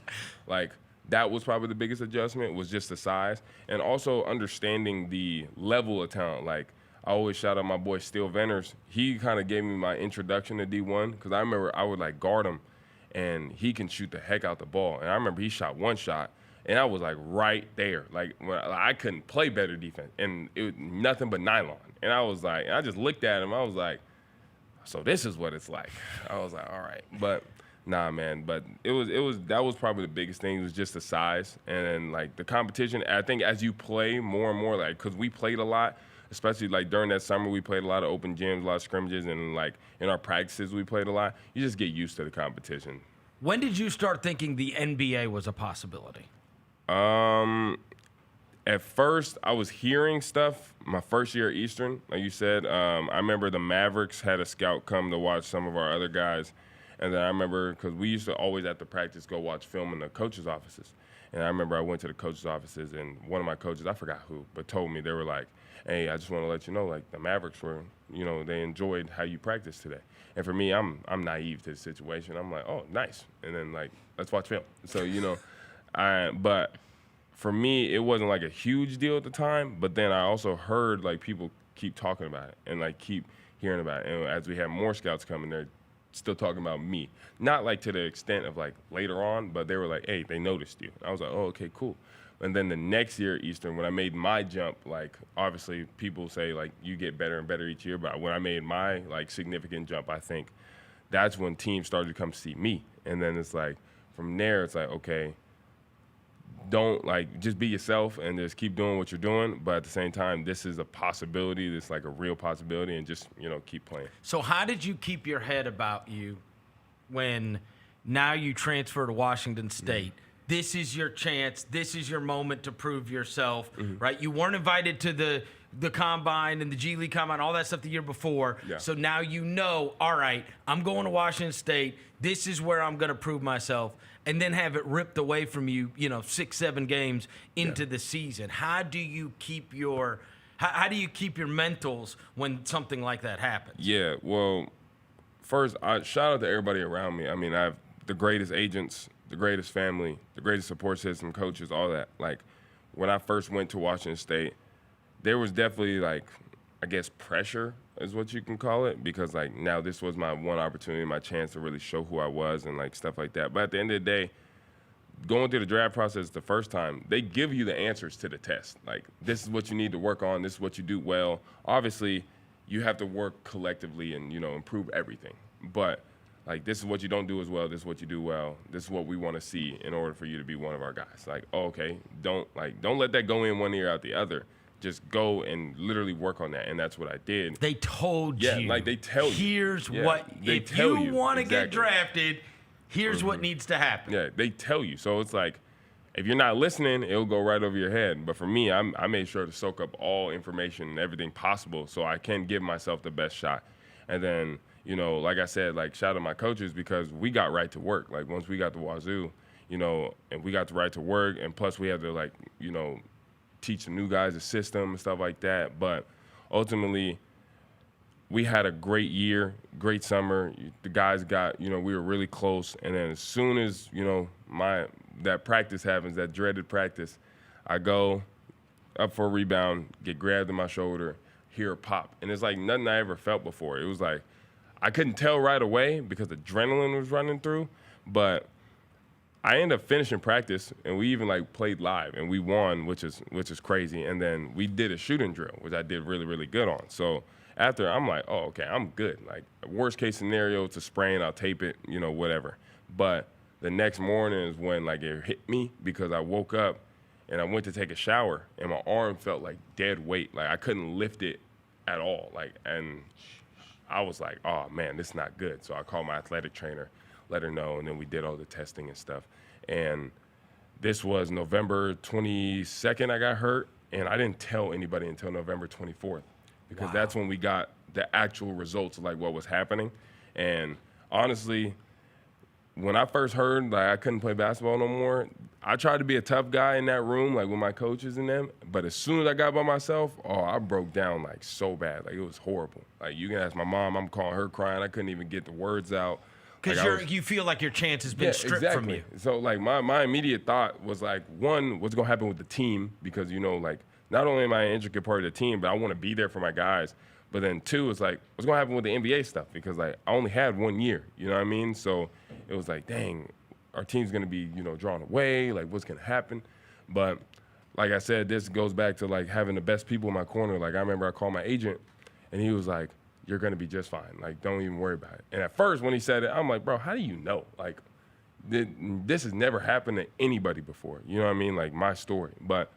Speaker 16: like, that was probably the biggest adjustment was just the size and also understanding the level of talent. Like, I always shout out my boy Steele Venners. He kind of gave me my introduction to D1 because I remember I would like guard him and he can shoot the heck out the ball. And I remember he shot one shot and I was like right there. Like, when I couldn't play better defense and it was nothing but nylon. And I was like, I just looked at him. I was like, so this is what it's like. I was like, all right. But nah, man, but that was probably the biggest thing was just the size and then like the competition. I think as you play more and more, like, because we played a lot, especially like during that summer, we played a lot of open gyms, a lot of scrimmages, and like in our practices, we played a lot. You just get used to the competition.
Speaker 8: When did you start thinking the NBA was a possibility?
Speaker 16: At first, I was hearing stuff my first year at Eastern, like you said. I remember the Mavericks had a scout come to watch some of our other guys. And then I remember, because we used to always at the practice go watch film in the coaches' offices. And I remember I went to the coaches' offices, and one of my coaches, I forgot who, but told me, they were like, hey, I just want to let you know, like, the Mavericks were, you know, they enjoyed how you practiced today. And for me, I'm naive to the situation. I'm like, oh, nice. And then, like, let's watch film. So, you know, but for me, it wasn't, like, a huge deal at the time. But then I also heard, like, people keep talking about it and, like, keep hearing about it. And as we have more scouts coming, they're still talking about me. Not, like, to the extent of, like, later on, but they were like, hey, they noticed you. I was like, oh, okay, cool. And then the next year at Eastern, when I made my jump, like, obviously people say, like, you get better and better each year. But when I made my, like, significant jump, I think that's when teams started to come see me. And then it's like, from there, it's like, okay, don't, like, just be yourself and just keep doing what you're doing. But at the same time, this is a possibility. This is, like, a real possibility. And just, you know, keep playing.
Speaker 8: So how did you keep your head about you when now you transfer to Washington State? Mm-hmm. This is your chance. This is your moment to prove yourself, right? You weren't invited to the Combine and the G League Combine, all that stuff the year before. Yeah. So now you know, all right, I'm going to Washington State. This is where I'm going to prove myself. And then have it ripped away from you, you know, 6-7 games into the season. How do you keep your mentals when something like that happens?
Speaker 16: Yeah, well, first, shout out to everybody around me. I mean, I have the greatest agents, the greatest family, the greatest support system, coaches, all that. Like, when I first went to Washington State, there was definitely, like, I guess pressure is what you can call it, because, like, now this was my one opportunity, my chance to really show who I was and, like, stuff like that. But at the end of the day, going through the draft process the first time, they give you the answers to the test. Like, this is what you need to work on. This is what you do well. Obviously, you have to work collectively and, you know, improve everything. But, like, this is what you don't do as well. This is what you do well. This is what we want to see in order for you to be one of our guys. Like, oh, okay, don't let that go in one ear out the other. Just go and literally work on that, and that's what I did.
Speaker 8: They told you.
Speaker 16: Yeah, like, they tell you.
Speaker 8: Here's what, if you want to get drafted, here's what needs to happen.
Speaker 16: Yeah, they tell you. So it's like, if you're not listening, it'll go right over your head. But for me, I made sure to soak up all information and everything possible so I can give myself the best shot. And then, you know, like I said, like, shout out to my coaches, because we got right to work. Like, once we got to Wazoo, you know, and we got the right to work, and plus we had to, like, you know, teach the new guys the system and stuff like that. But ultimately, we had a great year, great summer. The guys got, you know, we were really close. And then as soon as, you know, that practice happens, that dreaded practice, I go up for a rebound, get grabbed in my shoulder, hear a pop. And it's like nothing I ever felt before. It was like, I couldn't tell right away because adrenaline was running through, but I ended up finishing practice, and we even, like, played live, and we won, which is crazy. And then we did a shooting drill, which I did really, really good on. So after, I'm like, oh, okay, I'm good. Like, worst case scenario, it's a sprain, I'll tape it, you know, whatever. But the next morning is when like it hit me because I woke up and I went to take a shower and my arm felt like dead weight. Like I couldn't lift it at all. Like, and I was like, oh man, this is not good. So I called my athletic trainer, let her know, and then we did all the testing and stuff. And this was November 22nd I got hurt, and I didn't tell anybody until November 24th because that's when we got the actual results of like what was happening. And honestly, when I first heard like I couldn't play basketball no more, I tried to be a tough guy in that room, like with my coaches and them. But as soon as I got by myself, I broke down like so bad. Like it was horrible. Like you can ask my mom, I'm calling her crying. I couldn't even get the words out.
Speaker 8: Because you feel like your chance has been stripped from you.
Speaker 16: So like my immediate thought was like, one, what's gonna happen with the team? Because like not only am I an intricate part of the team, but I want to be there for my guys. But then two, it's like, what's gonna happen with the NBA stuff? Because like I only had 1 year, you know what I mean? So it was like, dang, our team's gonna be, drawn away, like what's gonna happen? But like I said, this goes back to like having the best people in my corner. Like I remember I called my agent and he was like, you're gonna be just fine. Like, don't even worry about it. And at first when he said it, I'm like, bro, how do you know? Like, this has never happened to anybody before. You know what I mean? Like my story. But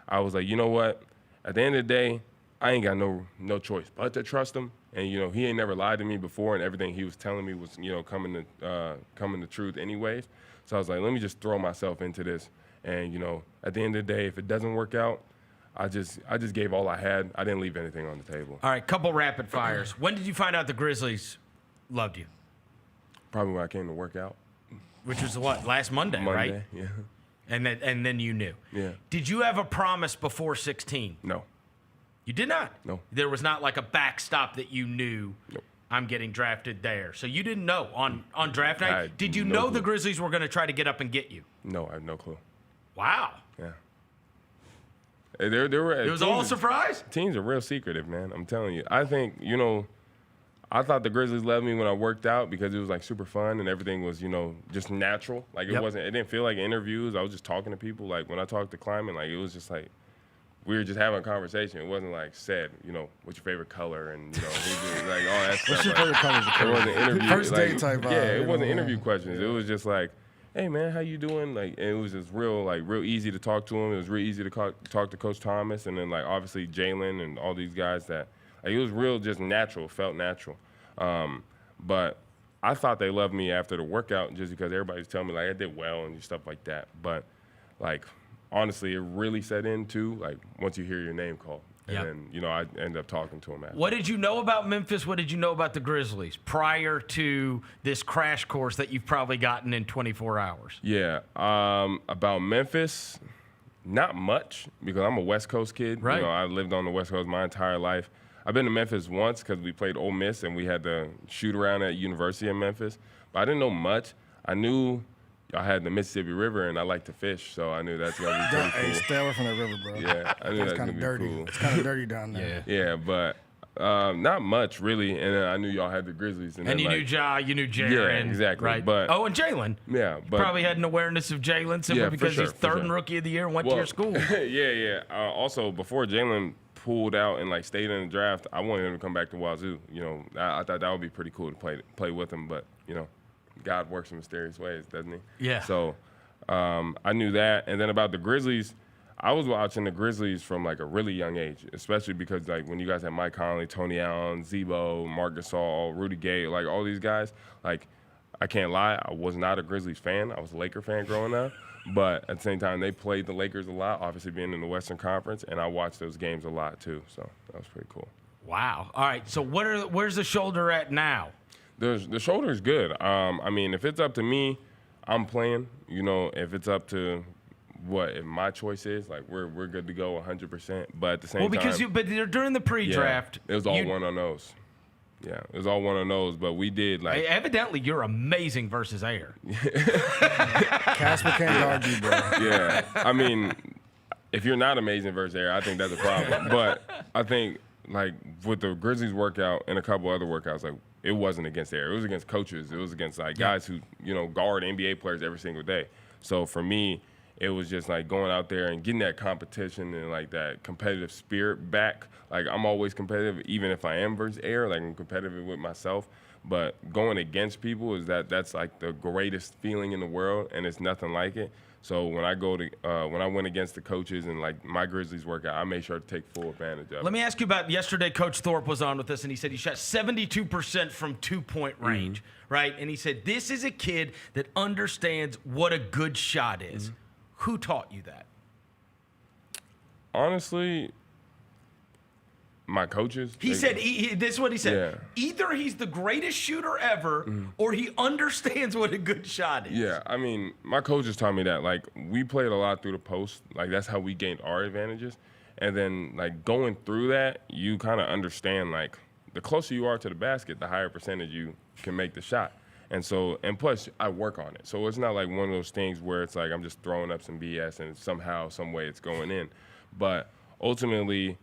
Speaker 16: I was like, you know what? At the end of the day, I ain't got no choice but to trust him. And, he ain't never lied to me before, and everything he was telling me was, coming to truth anyways. So I was like, let me just throw myself into this. And, at the end of the day, if it doesn't work out, I just gave all I had. I didn't leave anything on the table.
Speaker 8: All right, couple rapid fires. When did you find out the Grizzlies loved you?
Speaker 16: Probably when I came to work out.
Speaker 8: Which was what, last Monday, right?
Speaker 16: Monday, yeah.
Speaker 8: And then you knew.
Speaker 16: Yeah.
Speaker 8: Did you have a promise before 16?
Speaker 16: No.
Speaker 8: You did not?
Speaker 16: No.
Speaker 8: There was not like a backstop that you knew,
Speaker 16: nope,
Speaker 8: I'm getting drafted there. So you didn't know on draft night? Did you know
Speaker 16: clue.
Speaker 8: the Grizzlies were going to try to get up and get you?
Speaker 16: No, I have no clue.
Speaker 8: Wow.
Speaker 16: Yeah. It
Speaker 8: was all a surprise?
Speaker 16: Teams are real secretive, man. I'm telling you. I think, I thought the Grizzlies loved me when I worked out because it was like super fun and everything was, just natural. Like it didn't feel like interviews. I was just talking to people. Like when I talked to Kleiman, like it was just like, we were just having a conversation. It wasn't like said, what's your favorite color and like all that stuff.
Speaker 6: What's your favorite color?
Speaker 16: It wasn't interview.
Speaker 6: First date type vibe.
Speaker 16: Yeah, it wasn't interview questions. It was just like, hey man, how you doing? Like, and it was just real easy to talk to him. It was real easy to talk to Coach Thomas, and then like obviously Jalen and all these guys that like it was real, just natural, felt natural. But I thought they loved me after the workout just because everybody was telling me like I did well and stuff like that. But like honestly, it really set in too. Like once you hear your name called. And then, I ended up talking to him after.
Speaker 8: What did you know about Memphis? What did you know about the Grizzlies prior to this crash course that you've probably gotten in 24 hours?
Speaker 16: Yeah. About Memphis, not much because I'm a West Coast kid.
Speaker 8: Right.
Speaker 16: I lived on the West Coast my entire life. I've been to Memphis once because we played Ole Miss and we had to shoot around at University of Memphis. But I didn't know much. I knew I had the Mississippi River, and I like to fish, so I knew that's gonna be pretty cool.
Speaker 6: Hey, stay away from that river, bro.
Speaker 16: Yeah, I knew that's gonna be
Speaker 6: dirty.
Speaker 16: cool.
Speaker 6: It's kind of dirty down there.
Speaker 16: Yeah, but not much really. And then I knew y'all had the Grizzlies,
Speaker 8: and you knew Ja, you knew Jaren.
Speaker 16: Yeah, exactly.
Speaker 8: Right.
Speaker 16: But
Speaker 8: and Jalen.
Speaker 16: Yeah, but
Speaker 8: you probably had an awareness of Jalen simply because he's third and rookie of the year and went to your school.
Speaker 16: Yeah. Also, before Jalen pulled out and like stayed in the draft, I wanted him to come back to Wazoo. I thought that would be pretty cool to play with him, but God works in mysterious ways, doesn't he?
Speaker 8: Yeah.
Speaker 16: So I knew that. And then about the Grizzlies, I was watching the Grizzlies from like a really young age, especially because like when you guys had Mike Conley, Tony Allen, Zebo, Marc Gasol, Rudy Gay, like all these guys, like I can't lie, I was not a Grizzlies fan. I was a Laker fan growing up. But at the same time, they played the Lakers a lot, obviously being in the Western Conference, and I watched those games a lot too. So that was pretty cool.
Speaker 8: Wow. All right. So where's the shoulder at now?
Speaker 16: The shoulder is good. I mean, if it's up to me, I'm playing. If it's up to if my choice is, like we're good to go 100%. But at the same time,
Speaker 8: but during the pre-draft,
Speaker 16: it was all one on those. Yeah, it was all one on those. But we did like.
Speaker 8: Evidently, you're amazing versus air.
Speaker 6: Casper can't guard you, bro.
Speaker 16: Yeah, I mean, if you're not amazing versus air, I think that's a problem. But I think like with the Grizzlies workout and a couple other workouts, like. It wasn't against air. It was against coaches. It was against like guys who, guard NBA players every single day. So for me, it was just like going out there and getting that competition and like that competitive spirit back. Like I'm always competitive, even if I am versus air. Like I'm competitive with myself. But going against people that's like the greatest feeling in the world, and it's nothing like it. So when I went against the coaches and like my Grizzlies workout, I made sure to take full advantage of it.
Speaker 8: Let me ask you about yesterday. Coach Thorpe was on with us, and he said he shot 72% from 2-point range, right? And he said this is a kid that understands what a good shot is. Who taught you that?
Speaker 16: Honestly, my coaches.
Speaker 8: He said, this is what he said.
Speaker 16: Yeah.
Speaker 8: Either he's the greatest shooter ever, or he understands what a good shot is.
Speaker 16: Yeah, I mean, my coaches taught me that. Like, we played a lot through the post. Like, that's how we gained our advantages. And then, like, going through that, you kind of understand, like, the closer you are to the basket, the higher percentage you can make the shot. And so, and plus, I work on it. So it's not like one of those things where it's like I'm just throwing up some BS and somehow, some way it's going in. But ultimately,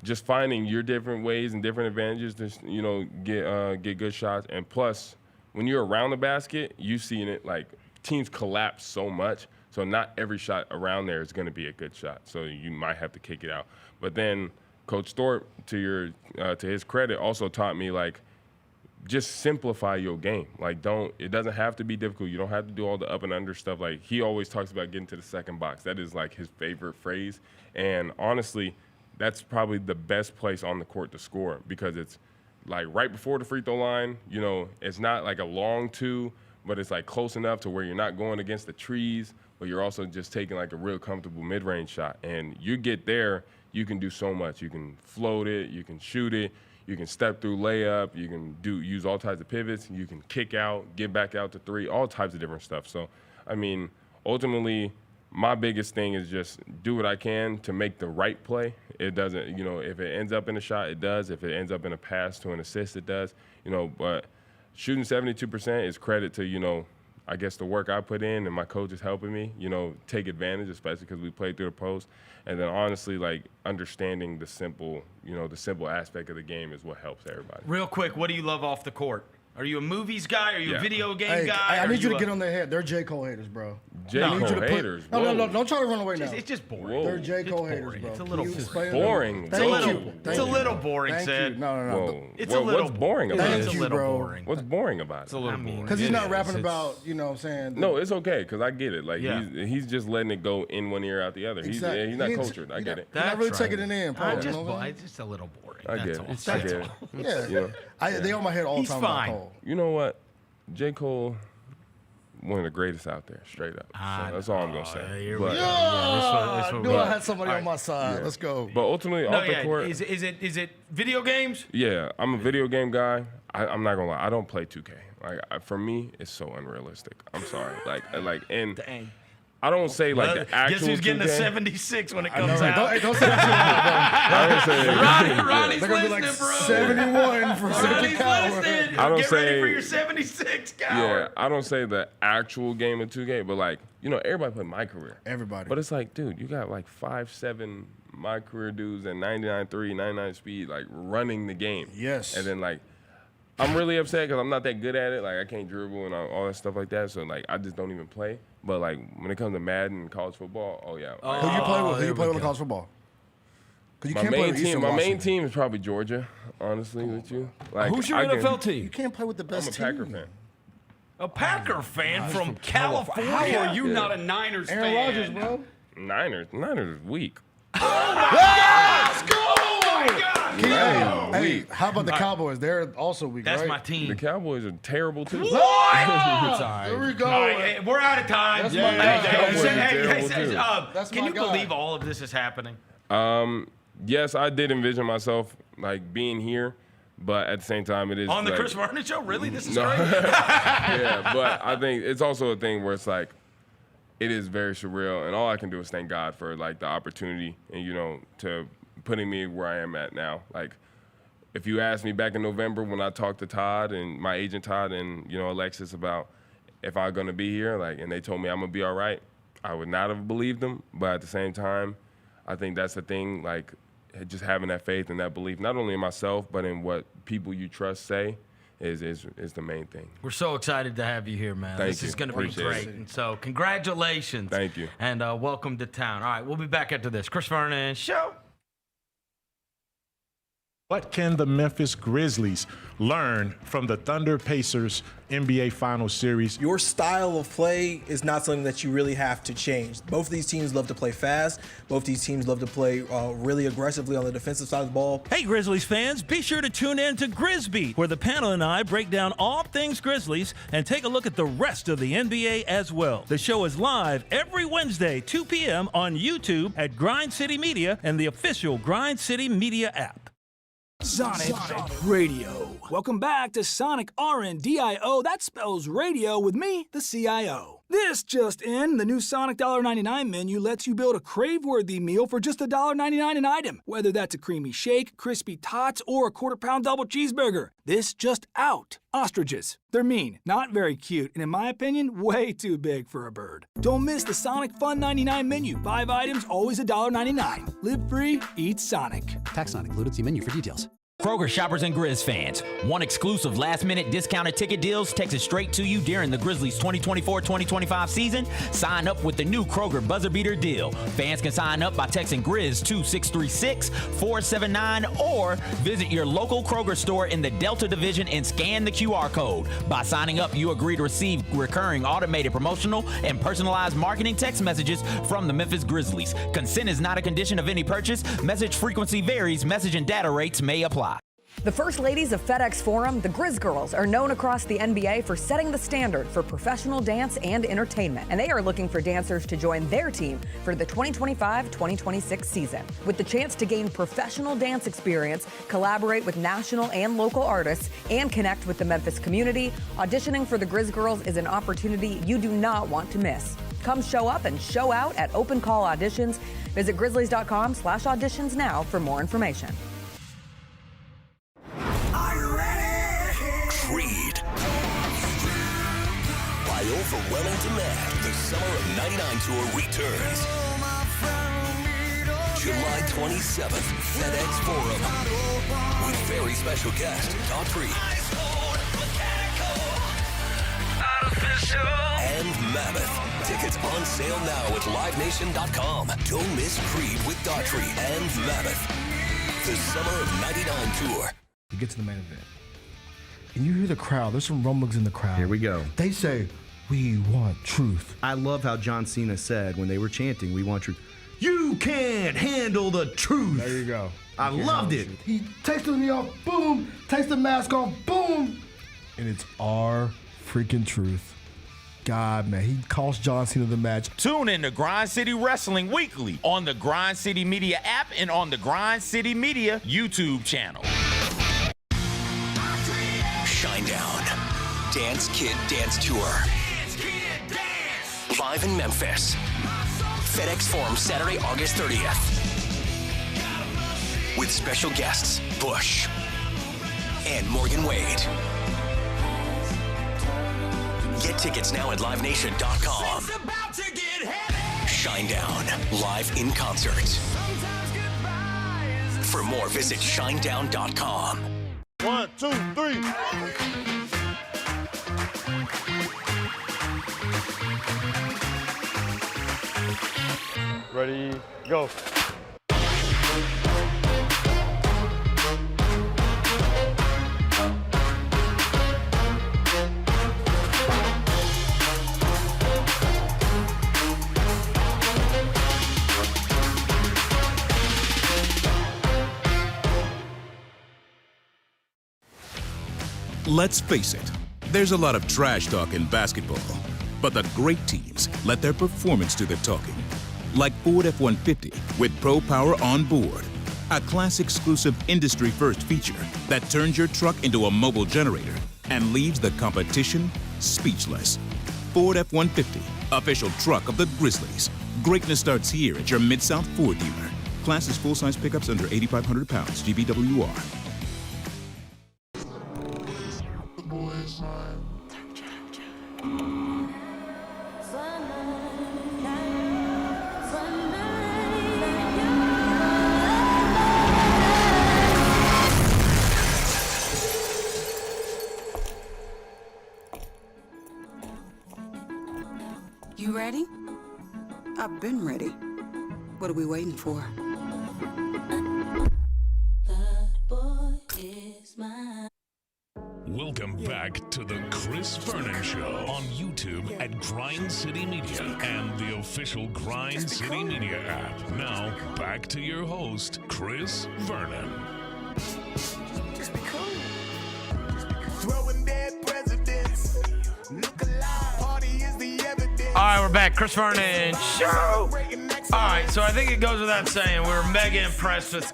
Speaker 16: just finding your different ways and different advantages to, you know, get good shots. And plus, when you're around the basket, you seeing it, like, teams collapse so much. So not every shot around there is going to be a good shot. So you might have to kick it out. But then Coach Thorpe, to his credit, also taught me, like, just simplify your game. Like, it doesn't have to be difficult. You don't have to do all the up and under stuff. Like, he always talks about getting to the second box. That is, like, his favorite phrase. And honestly, that's probably the best place on the court to score because it's, like, right before the free throw line. You know, it's not like a long two, but it's, like, close enough to where you're not going against the trees, but you're also just taking, like, a real comfortable mid-range shot. And you get there, you can do so much. You can float it. You can shoot it. You can step through layup. You can use all types of pivots. You can kick out, get back out to three, all types of different stuff. So, I mean, ultimately, my biggest thing is just do what I can to make the right play. It doesn't, you know, if it ends up in a shot, it does. If it ends up in a pass to an assist, it does. You know, but shooting 72% is credit to, you know, I guess the work I put in and my coach is helping me, you know, take advantage, especially because we played through the post. And then honestly, like, understanding the simple aspect of the game is what helps everybody.
Speaker 8: Real quick, what do you love off the court? Are you a movies guy? Are you a video game guy?
Speaker 6: I need you to get on their head. They're J. Cole haters, bro.
Speaker 16: J. Cole haters?
Speaker 6: No, don't try to run away now.
Speaker 8: It's just boring.
Speaker 16: Whoa.
Speaker 6: They're J. Cole haters, bro.
Speaker 8: It's a little
Speaker 16: boring.
Speaker 8: It's a little boring,
Speaker 6: Thank
Speaker 8: Sid.
Speaker 6: you. No.
Speaker 16: Whoa.
Speaker 8: It's a little
Speaker 16: what's boring about it?
Speaker 8: It's a little
Speaker 6: bro.
Speaker 8: boring.
Speaker 16: What's boring about it?
Speaker 8: It's a little boring.
Speaker 6: Because he's not rapping about, you know what I'm saying?
Speaker 16: No, it's okay, because I get it. Like,
Speaker 8: Yeah.
Speaker 16: he's just letting it go in one ear, out the other.
Speaker 6: Exactly.
Speaker 16: He's not cultured. I get it.
Speaker 6: You're not really taking it in, bro.
Speaker 8: It's just a little boring.
Speaker 16: I get
Speaker 8: That's
Speaker 16: it.
Speaker 8: all.
Speaker 16: I get it.
Speaker 6: Yeah.
Speaker 16: You know?
Speaker 6: They on my head all the
Speaker 8: He's
Speaker 6: time.
Speaker 8: fine.
Speaker 6: About Cole.
Speaker 16: You know what? J. Cole, one of the greatest out there, straight up. So that's all I'm going to say.
Speaker 8: Here we
Speaker 16: But-
Speaker 8: go.
Speaker 6: I
Speaker 8: This
Speaker 6: knew
Speaker 8: one.
Speaker 6: I had somebody on my side.
Speaker 16: Yeah.
Speaker 6: Let's go.
Speaker 16: But ultimately,
Speaker 8: No,
Speaker 16: off the
Speaker 8: yeah.
Speaker 16: court,
Speaker 8: Is it video games?
Speaker 16: yeah, I'm a video game guy. I'm not gonna lie, I don't play 2K. Like, for me, it's so unrealistic. I'm sorry. And
Speaker 8: Dang.
Speaker 16: I don't say like the actual.
Speaker 8: Guess who's getting
Speaker 16: 2K.
Speaker 8: a 76 when it comes
Speaker 6: Right?
Speaker 8: out?
Speaker 6: Don't say that too loud,
Speaker 8: Ronnie's
Speaker 6: They're gonna be
Speaker 8: listening,
Speaker 6: like
Speaker 8: bro.
Speaker 6: 71 for Cedric
Speaker 8: Ronnie's
Speaker 6: Coward.
Speaker 8: listening.
Speaker 16: I don't
Speaker 8: Get ready
Speaker 16: say-
Speaker 8: for your 76,
Speaker 16: Yeah,
Speaker 8: Coward.
Speaker 16: I don't say the actual game of 2K, but like, you know, everybody played my career.
Speaker 6: Everybody.
Speaker 16: But it's like, dude, you got like 5'7" my career dudes and 99.3, 99 speed, like running the game.
Speaker 6: Yes.
Speaker 16: And then like, I'm really upset because I'm not that good at it. Like, I can't dribble and all that stuff like that. So like, I just don't even play. But like, when it comes to Madden and college football, oh yeah.
Speaker 6: Who you play with? Who you play with in college football? Because you
Speaker 16: My
Speaker 6: can't play
Speaker 16: main
Speaker 6: with
Speaker 16: team,
Speaker 6: Eastern
Speaker 16: my main
Speaker 6: Washington.
Speaker 16: team is probably Georgia. Honestly, with you. Like,
Speaker 9: Who's your
Speaker 16: I can-
Speaker 9: NFL team?
Speaker 6: You can't play with the
Speaker 16: I'm
Speaker 6: best
Speaker 16: a
Speaker 6: team.
Speaker 16: Packer fan.
Speaker 8: A Packer fan from California.
Speaker 9: How are you not a Niners
Speaker 6: Aaron
Speaker 9: fan?
Speaker 6: Rodgers, bro.
Speaker 16: Niners is weak.
Speaker 6: Let's go!
Speaker 16: Niners is
Speaker 6: Hey,
Speaker 16: weak.
Speaker 6: how about the Cowboys? They're also weak,
Speaker 8: That's
Speaker 6: right?
Speaker 8: my team.
Speaker 16: The Cowboys are terrible too.
Speaker 6: There we go.
Speaker 8: All right, hey, we're out of time.
Speaker 6: That's my guy. That's
Speaker 8: Can
Speaker 6: my
Speaker 8: you
Speaker 6: guy.
Speaker 8: believe all of this is happening?
Speaker 16: Yes, I did envision myself like being here, but at the same time, it is
Speaker 8: On the
Speaker 16: like,
Speaker 8: Chris Vernon show? Really? This is
Speaker 16: No.
Speaker 8: great.
Speaker 16: Yeah, but I think it's also a thing where it's like, it is very surreal, and all I can do is thank God for like the opportunity and, you know, to putting me where I am at now. Like, if you asked me back in November when I talked to Todd and my agent Todd and, you know, Alexis about if I'm gonna be here, like, and they told me I'm gonna be all right, I would not have believed them. But at the same time, I think that's the thing, like, just having that faith and that belief, not only in myself, but in what people you trust say, is the main thing.
Speaker 8: We're so excited to have you here, man.
Speaker 16: Thank
Speaker 8: this
Speaker 16: you.
Speaker 8: is going to be
Speaker 16: Appreciate
Speaker 8: great.
Speaker 16: it.
Speaker 8: And so congratulations.
Speaker 16: Thank you.
Speaker 8: And welcome to town. All right, we'll be back after this. Chris Vernon Show.
Speaker 13: What can the Memphis Grizzlies learn from the Thunder Pacers NBA Finals Series?
Speaker 14: Your style of play is not something that you really have to change. Both of these teams love to play fast. Both of these teams love to play really aggressively on the defensive side of the ball.
Speaker 15: Hey, Grizzlies fans, be sure to tune in to Grizzbeat, where the panel and I break down all things Grizzlies and take a look at the rest of the NBA as well. The show is live every Wednesday, 2 p.m. on YouTube at Grind City Media and the official Grind City Media app.
Speaker 17: Sonic Radio. Welcome back to Sonic RNDIO. That spells radio with me, the CIO. This just in, the new Sonic $1.99 menu lets you build a crave-worthy meal for just $1.99 an item, whether that's a creamy shake, crispy tots, or a quarter-pound double cheeseburger. This just out. Ostriches. They're mean, not very cute, and in my opinion, way too big for a bird. Don't miss the Sonic Fun 99 menu. 5 items, always $1.99. Live free, eat Sonic.
Speaker 18: Tax not included. See menu for details.
Speaker 4: Kroger shoppers and Grizz fans, want exclusive last-minute discounted ticket deals texted straight to you during the Grizzlies 2024-2025 season? Sign up with the new Kroger Buzzer Beater deal. Fans can sign up by texting Grizz to 636-479 or visit your local Kroger store in the Delta Division and scan the QR code. By signing up, you agree to receive recurring automated promotional and personalized marketing text messages from the Memphis Grizzlies. Consent is not a condition of any purchase. Message frequency varies. Message and data rates may apply.
Speaker 1: The First Ladies of FedEx Forum, the Grizz Girls, are known across the NBA for setting the standard for professional dance and entertainment, and they are looking for dancers to join their team for the 2025-2026 season. With the chance to gain professional dance experience, collaborate with national and local artists, and connect with the Memphis community, auditioning for the Grizz Girls is an opportunity you do not want to miss. Come show up and show out at Open Call Auditions. Visit grizzlies.com/auditions now for more information.
Speaker 2: Creed. By overwhelming demand, the Summer of '99 tour returns. July 27th, FedEx Forum. With very special guest, Daughtry. And Mammoth. Tickets on sale now at livenation.com. Don't miss Creed with Daughtry and Mammoth. The Summer of '99 tour.
Speaker 6: We get to the main event. And you hear the crowd. There's some rumblings in the crowd.
Speaker 10: Here we go.
Speaker 6: They say, "We want truth."
Speaker 10: I love how John Cena said when they were chanting, "We want truth." You can't handle the truth.
Speaker 6: There you go.
Speaker 10: I loved it.
Speaker 6: He takes me off, boom. Takes the mask off, boom. And it's our freaking truth. God, man, he cost John Cena the match.
Speaker 11: Tune in to Grind City Wrestling weekly on the Grind City Media app and on the Grind City Media YouTube channel.
Speaker 2: Shinedown. Dance Kid Dance Tour. Live in Memphis. FedEx Forum, Saturday, August 30th. With special guests, Bush and Morgan Wade. Get tickets now at livenation.com. Shinedown, live in concert. For more, visit shinedown.com.
Speaker 19: 1, 2, 3. Ready, go.
Speaker 20: Let's face it, there's a lot of trash talk in basketball, but the great teams let their performance do the talking. Like Ford F-150 with Pro Power on board, a class-exclusive industry-first feature that turns your truck into a mobile generator and leaves the competition speechless. Ford F-150, official truck of the Grizzlies. Greatness starts here at your Mid-South Ford dealer. Class is full-size pickups under 8,500 pounds, GBWR.
Speaker 21: You ready? I've been ready. What are we waiting for?
Speaker 5: Welcome back to the Chris Vernon Show on YouTube at Grind City Media and the official Grind City Media app. Now, back to your host, Chris Vernon.
Speaker 8: All right, we're back. Chris Vernon Show. All right, so I think it goes without saying we were mega impressed with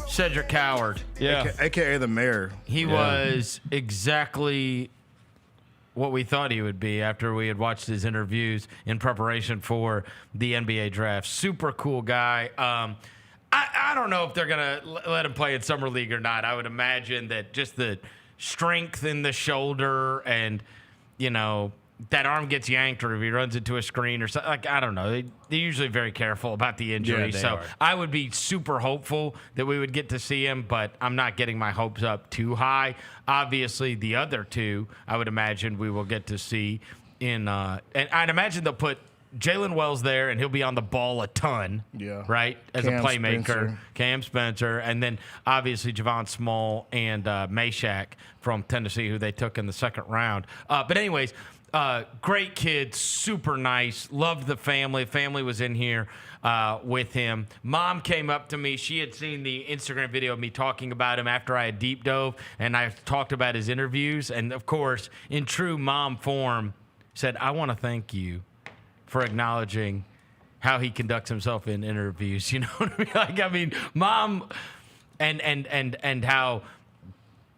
Speaker 8: Cedric Coward.
Speaker 6: Yeah. AKA the mayor.
Speaker 8: He was exactly what we thought he would be after we had watched his interviews in preparation for the NBA draft. Super cool guy. I don't know if they're going to let him play in Summer League or not. I would imagine that just the strength in the shoulder and, you know, that arm gets yanked or if he runs into a screen or something. Like, I don't know. They're usually very careful about the injury.
Speaker 9: Yeah,
Speaker 8: so
Speaker 9: are.
Speaker 8: I would be super hopeful that we would get to see him, but I'm not getting my hopes up too high. Obviously, the other two, I would imagine we will get to see in and I'd imagine they'll put Jalen Wells there, and he'll be on the ball a ton, right, as a playmaker.
Speaker 6: Spencer.
Speaker 8: Cam Spencer, and then obviously Javon Small and Mashack from Tennessee, who they took in the second round. But anyways, great kid, super nice, loved the family. Family was in here with him. Mom came up to me. She had seen the Instagram video of me talking about him after I had deep dove, and I talked about his interviews. And, of course, in true mom form, said, I want to thank you for acknowledging how he conducts himself in interviews. You know what I mean? Like, I mean, mom, and how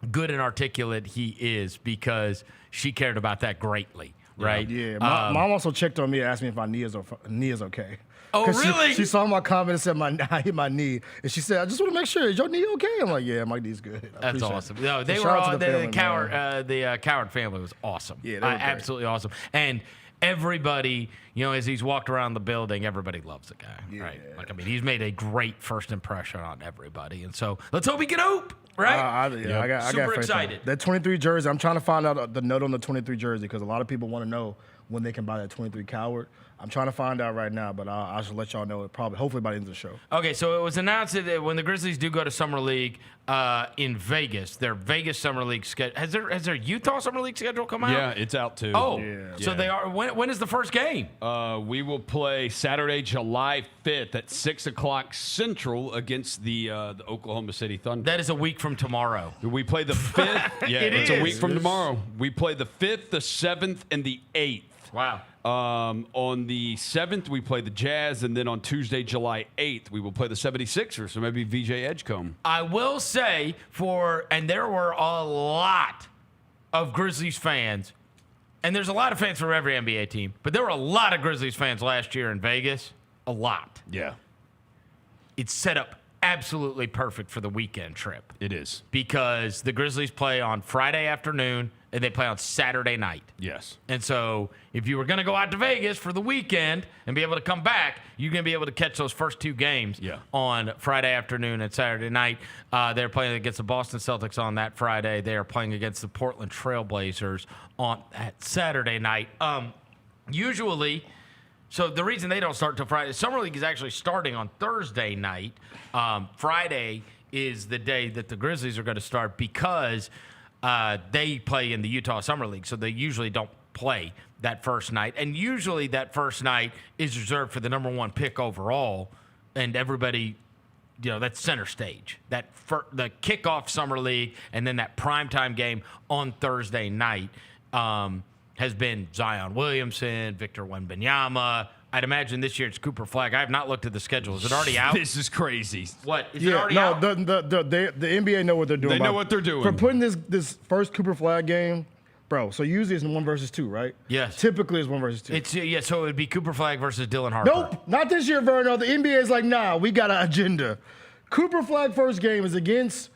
Speaker 8: good and articulate he is, because she cared about that greatly, right?
Speaker 6: Yeah. Mom also checked on me and asked me if my knee is okay.
Speaker 8: Oh, really?
Speaker 6: She saw my comment and said I hit my knee, and she said, "I just want to make sure, is your knee okay?" I'm like, "Yeah, my knee's good."
Speaker 8: That's awesome. No, they
Speaker 6: So
Speaker 8: were
Speaker 6: shout out
Speaker 8: all
Speaker 6: to the family,
Speaker 8: Coward. The Coward family was awesome.
Speaker 6: Yeah, they were great.
Speaker 8: Absolutely awesome. And everybody, you know, as he's walked around the building, everybody loves the guy, right? Like, I mean, he's made a great first impression on everybody, and so let's hope he can hoop, right?
Speaker 6: I got
Speaker 8: super
Speaker 6: faith in
Speaker 8: excited.
Speaker 6: it. That 23 jersey, I'm trying to find out the note on the 23 jersey because a lot of people want to know when they can buy that 23 Coward. I'm trying to find out right now, but I should let y'all know it hopefully by the end of the show.
Speaker 8: Okay, so it was announced that when the Grizzlies do go to Summer League in Vegas, their Vegas Summer League schedule, has their Utah Summer League schedule come out?
Speaker 9: Yeah, it's out too.
Speaker 8: Oh, so they are. When is the first game?
Speaker 9: We will play Saturday, July 5th at 6 o'clock Central against the Oklahoma City Thunder.
Speaker 8: That is a week from tomorrow.
Speaker 9: We play the 5th. Yeah, it's a week from tomorrow. We play the 5th, the 7th, and the 8th.
Speaker 8: Wow.
Speaker 9: On the 7th, we play the Jazz, and then on Tuesday, July 8th, we will play the 76ers, so maybe VJ Edgecombe.
Speaker 8: I will say and there were a lot of Grizzlies fans, and there's a lot of fans for every NBA team, but there were a lot of Grizzlies fans last year in Vegas. A lot.
Speaker 9: Yeah.
Speaker 8: It's set up absolutely perfect for the weekend trip.
Speaker 9: It is.
Speaker 8: Because the Grizzlies play on Friday afternoon, and they play on Saturday night.
Speaker 9: Yes.
Speaker 8: And so if you were going to go out to Vegas for the weekend and be able to come back, you're going to be able to catch those first two games on Friday afternoon and Saturday night. They're playing against the Boston Celtics on that Friday. They are playing against the Portland Trail Blazers on that Saturday night. Usually, so the reason they don't start until Friday, Summer League is actually starting on Thursday night. Friday is the day that the Grizzlies are going to start because they play in the Utah Summer League, so they usually don't play that first night. And usually that first night is reserved for the number one pick overall, and everybody, you know, that's center stage. The kickoff Summer League and then that primetime game on Thursday night has been Zion Williamson, Victor Wembanyama. I'd imagine this year it's Cooper Flagg. I have not looked at the schedule. Is it already out?
Speaker 9: This is crazy.
Speaker 8: What? Is it already out?
Speaker 6: No, the NBA know what they're doing.
Speaker 9: They know what they're doing.
Speaker 6: For putting this first Cooper Flagg game, bro, so usually it's 1 versus 2, right?
Speaker 8: Yes.
Speaker 6: Typically it's 1 versus 2.
Speaker 8: It's so it would be Cooper Flagg versus Dylan Harper.
Speaker 6: Nope, not this year, Vernon. The NBA is like, nah, we got an agenda. Cooper Flagg first game is against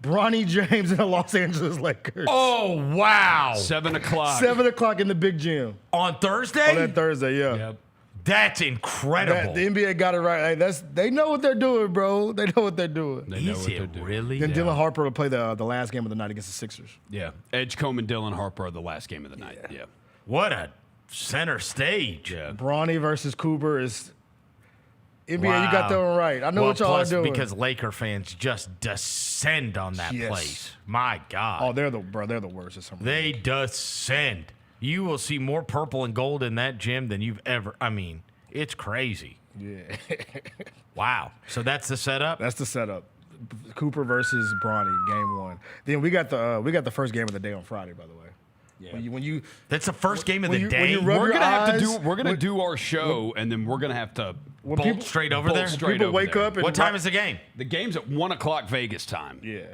Speaker 6: Bronny James and the Los Angeles Lakers.
Speaker 8: Oh, wow.
Speaker 9: 7 o'clock.
Speaker 6: 7 o'clock in the big gym.
Speaker 8: On Thursday?
Speaker 6: On that Thursday, yeah.
Speaker 9: Yep.
Speaker 8: That's incredible.
Speaker 6: The NBA got it right. Hey, they know what they're doing, bro. They know what they're doing.
Speaker 9: They know what they're doing.
Speaker 8: Really?
Speaker 6: Then Dylan Harper will play the last game of the night against the Sixers.
Speaker 9: Yeah. Edgecombe and Dylan Harper are the last game of the night. Yeah.
Speaker 8: What a center stage.
Speaker 6: Bronny versus Cooper is NBA. You got that one right. I know what y'all are doing.
Speaker 8: Because Laker fans just descend on that place. My God.
Speaker 6: Oh, they're the worst at some point.
Speaker 8: They descend. You will see more purple and gold in that gym than you've ever. I mean, it's crazy.
Speaker 6: Yeah.
Speaker 8: Wow. So that's the setup.
Speaker 6: That's the setup. Cooper versus Bronny, game 1. Then we got the first game of the day on Friday, by the way.
Speaker 9: Yeah.
Speaker 6: When you
Speaker 8: that's the first game of the day.
Speaker 9: We're gonna do our show, and then we're gonna have to
Speaker 8: bolt straight over there.
Speaker 6: People wake up. And
Speaker 8: what time is the game?
Speaker 9: The game's at 1 o'clock Vegas time.
Speaker 6: Yeah.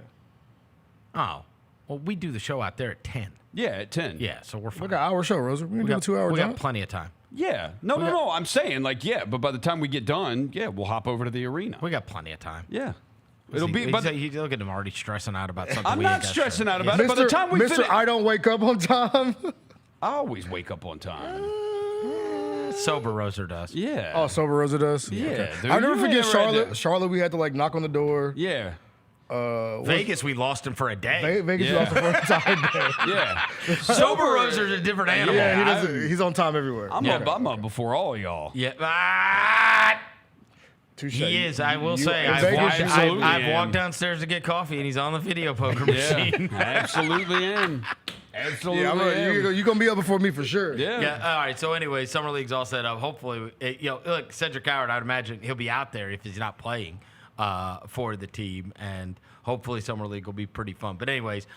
Speaker 8: Oh, well, we do the show out there at 10.
Speaker 9: Yeah, at 10.
Speaker 8: Yeah, so we're fine.
Speaker 6: We got an hour show, Rosa. We're gonna do a 2 hour.
Speaker 8: We got plenty of time.
Speaker 9: Yeah. No. I'm saying but by the time we get done, we'll hop over to the arena.
Speaker 8: We got plenty of time.
Speaker 9: Yeah.
Speaker 8: It'll be. Look at him already stressing out about something.
Speaker 9: I'm not stressing out about it. By the time we finish,
Speaker 6: I don't wake up on time.
Speaker 9: I always wake up on time.
Speaker 8: Sober Roser does.
Speaker 9: Yeah.
Speaker 6: Oh, sober Rosa does.
Speaker 9: Yeah. Dude,
Speaker 6: I never forget Charlotte.
Speaker 9: Right
Speaker 6: Charlotte, we had to knock on the door.
Speaker 9: Yeah.
Speaker 8: Vegas, we lost him for a day.
Speaker 6: Vegas, we lost him for an entire day.
Speaker 9: Yeah.
Speaker 8: Sober Roser's a different animal.
Speaker 6: Yeah, he's on time everywhere.
Speaker 9: I'm up before all y'all.
Speaker 8: Yeah.
Speaker 6: Touche.
Speaker 8: He is. I will say. I've walked downstairs to get coffee, and he's on the video poker machine.
Speaker 9: Absolutely am. Absolutely.
Speaker 6: Yeah, you're going to be up before me for sure.
Speaker 8: Yeah. All right. So, anyway, Summer League's all set up. Hopefully, look, Cedric Coward, I'd imagine he'll be out there if he's not playing for the team. And hopefully, Summer League will be pretty fun. But, anyways,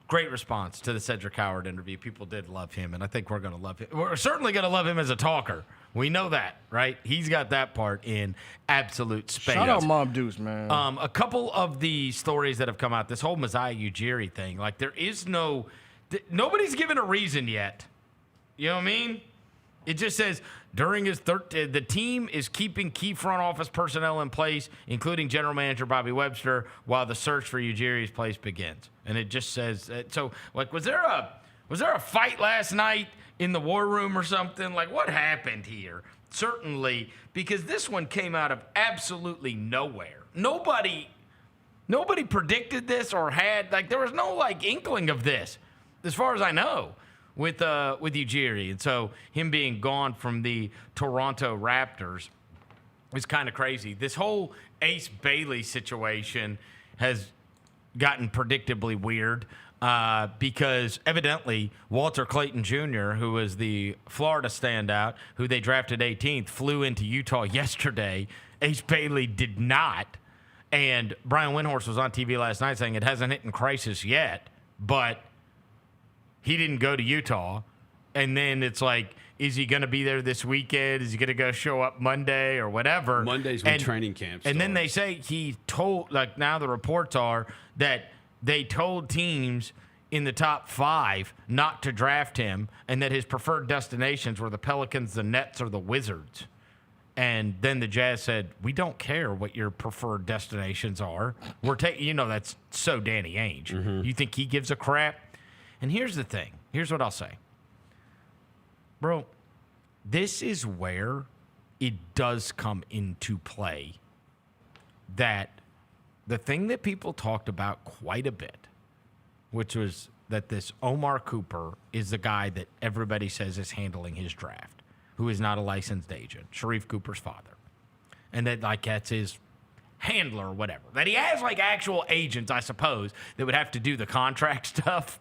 Speaker 8: great response to the Cedric Coward interview. People did love him, and I think we're going to love him. We're certainly going to love him as a talker. We know that, right? He's got that part in absolute space.
Speaker 6: Shout out Mom Deuce, man.
Speaker 8: A couple of the stories that have come out, this whole Masai Ujiri thing, there is nobody's given a reason yet. You know what I mean? It just says during his the team is keeping key front office personnel in place, including general manager Bobby Webster, while the search for Ujiri's place begins. And it just says so. Was there a fight last night in the war room or something? What happened here? Certainly, because this one came out of absolutely nowhere. Nobody predicted this or had there was no inkling of this, as far as I know, with Ujiri. And so him being gone from the Toronto Raptors is kind of crazy. This whole Ace Bailey situation has gotten predictably weird. Because evidently Walter Clayton Jr., who was the Florida standout, who they drafted 18th, flew into Utah yesterday. Ace Bailey did not. And Brian Windhorst was on TV last night saying it hasn't hit in crisis yet, but he didn't go to Utah. And then it's is he going to be there this weekend? Is he going to go show up Monday or whatever?
Speaker 9: Monday's when training camp starts.
Speaker 8: And then they say he told, now the reports are that they told teams in the top 5 not to draft him, and that his preferred destinations were the Pelicans, the Nets, or the Wizards. And then the Jazz said, "We don't care what your preferred destinations are. We're taking." That's so Danny Ainge.
Speaker 9: Mm-hmm.
Speaker 8: You think he gives a crap? And here's the thing. Here's what I'll say, bro. This is where it does come into play that. The thing that people talked about quite a bit, which was that this Omar Cooper is the guy that everybody says is handling his draft, who is not a licensed agent, Sharif Cooper's father. And that that's his handler or whatever. That he has actual agents, I suppose, that would have to do the contract stuff.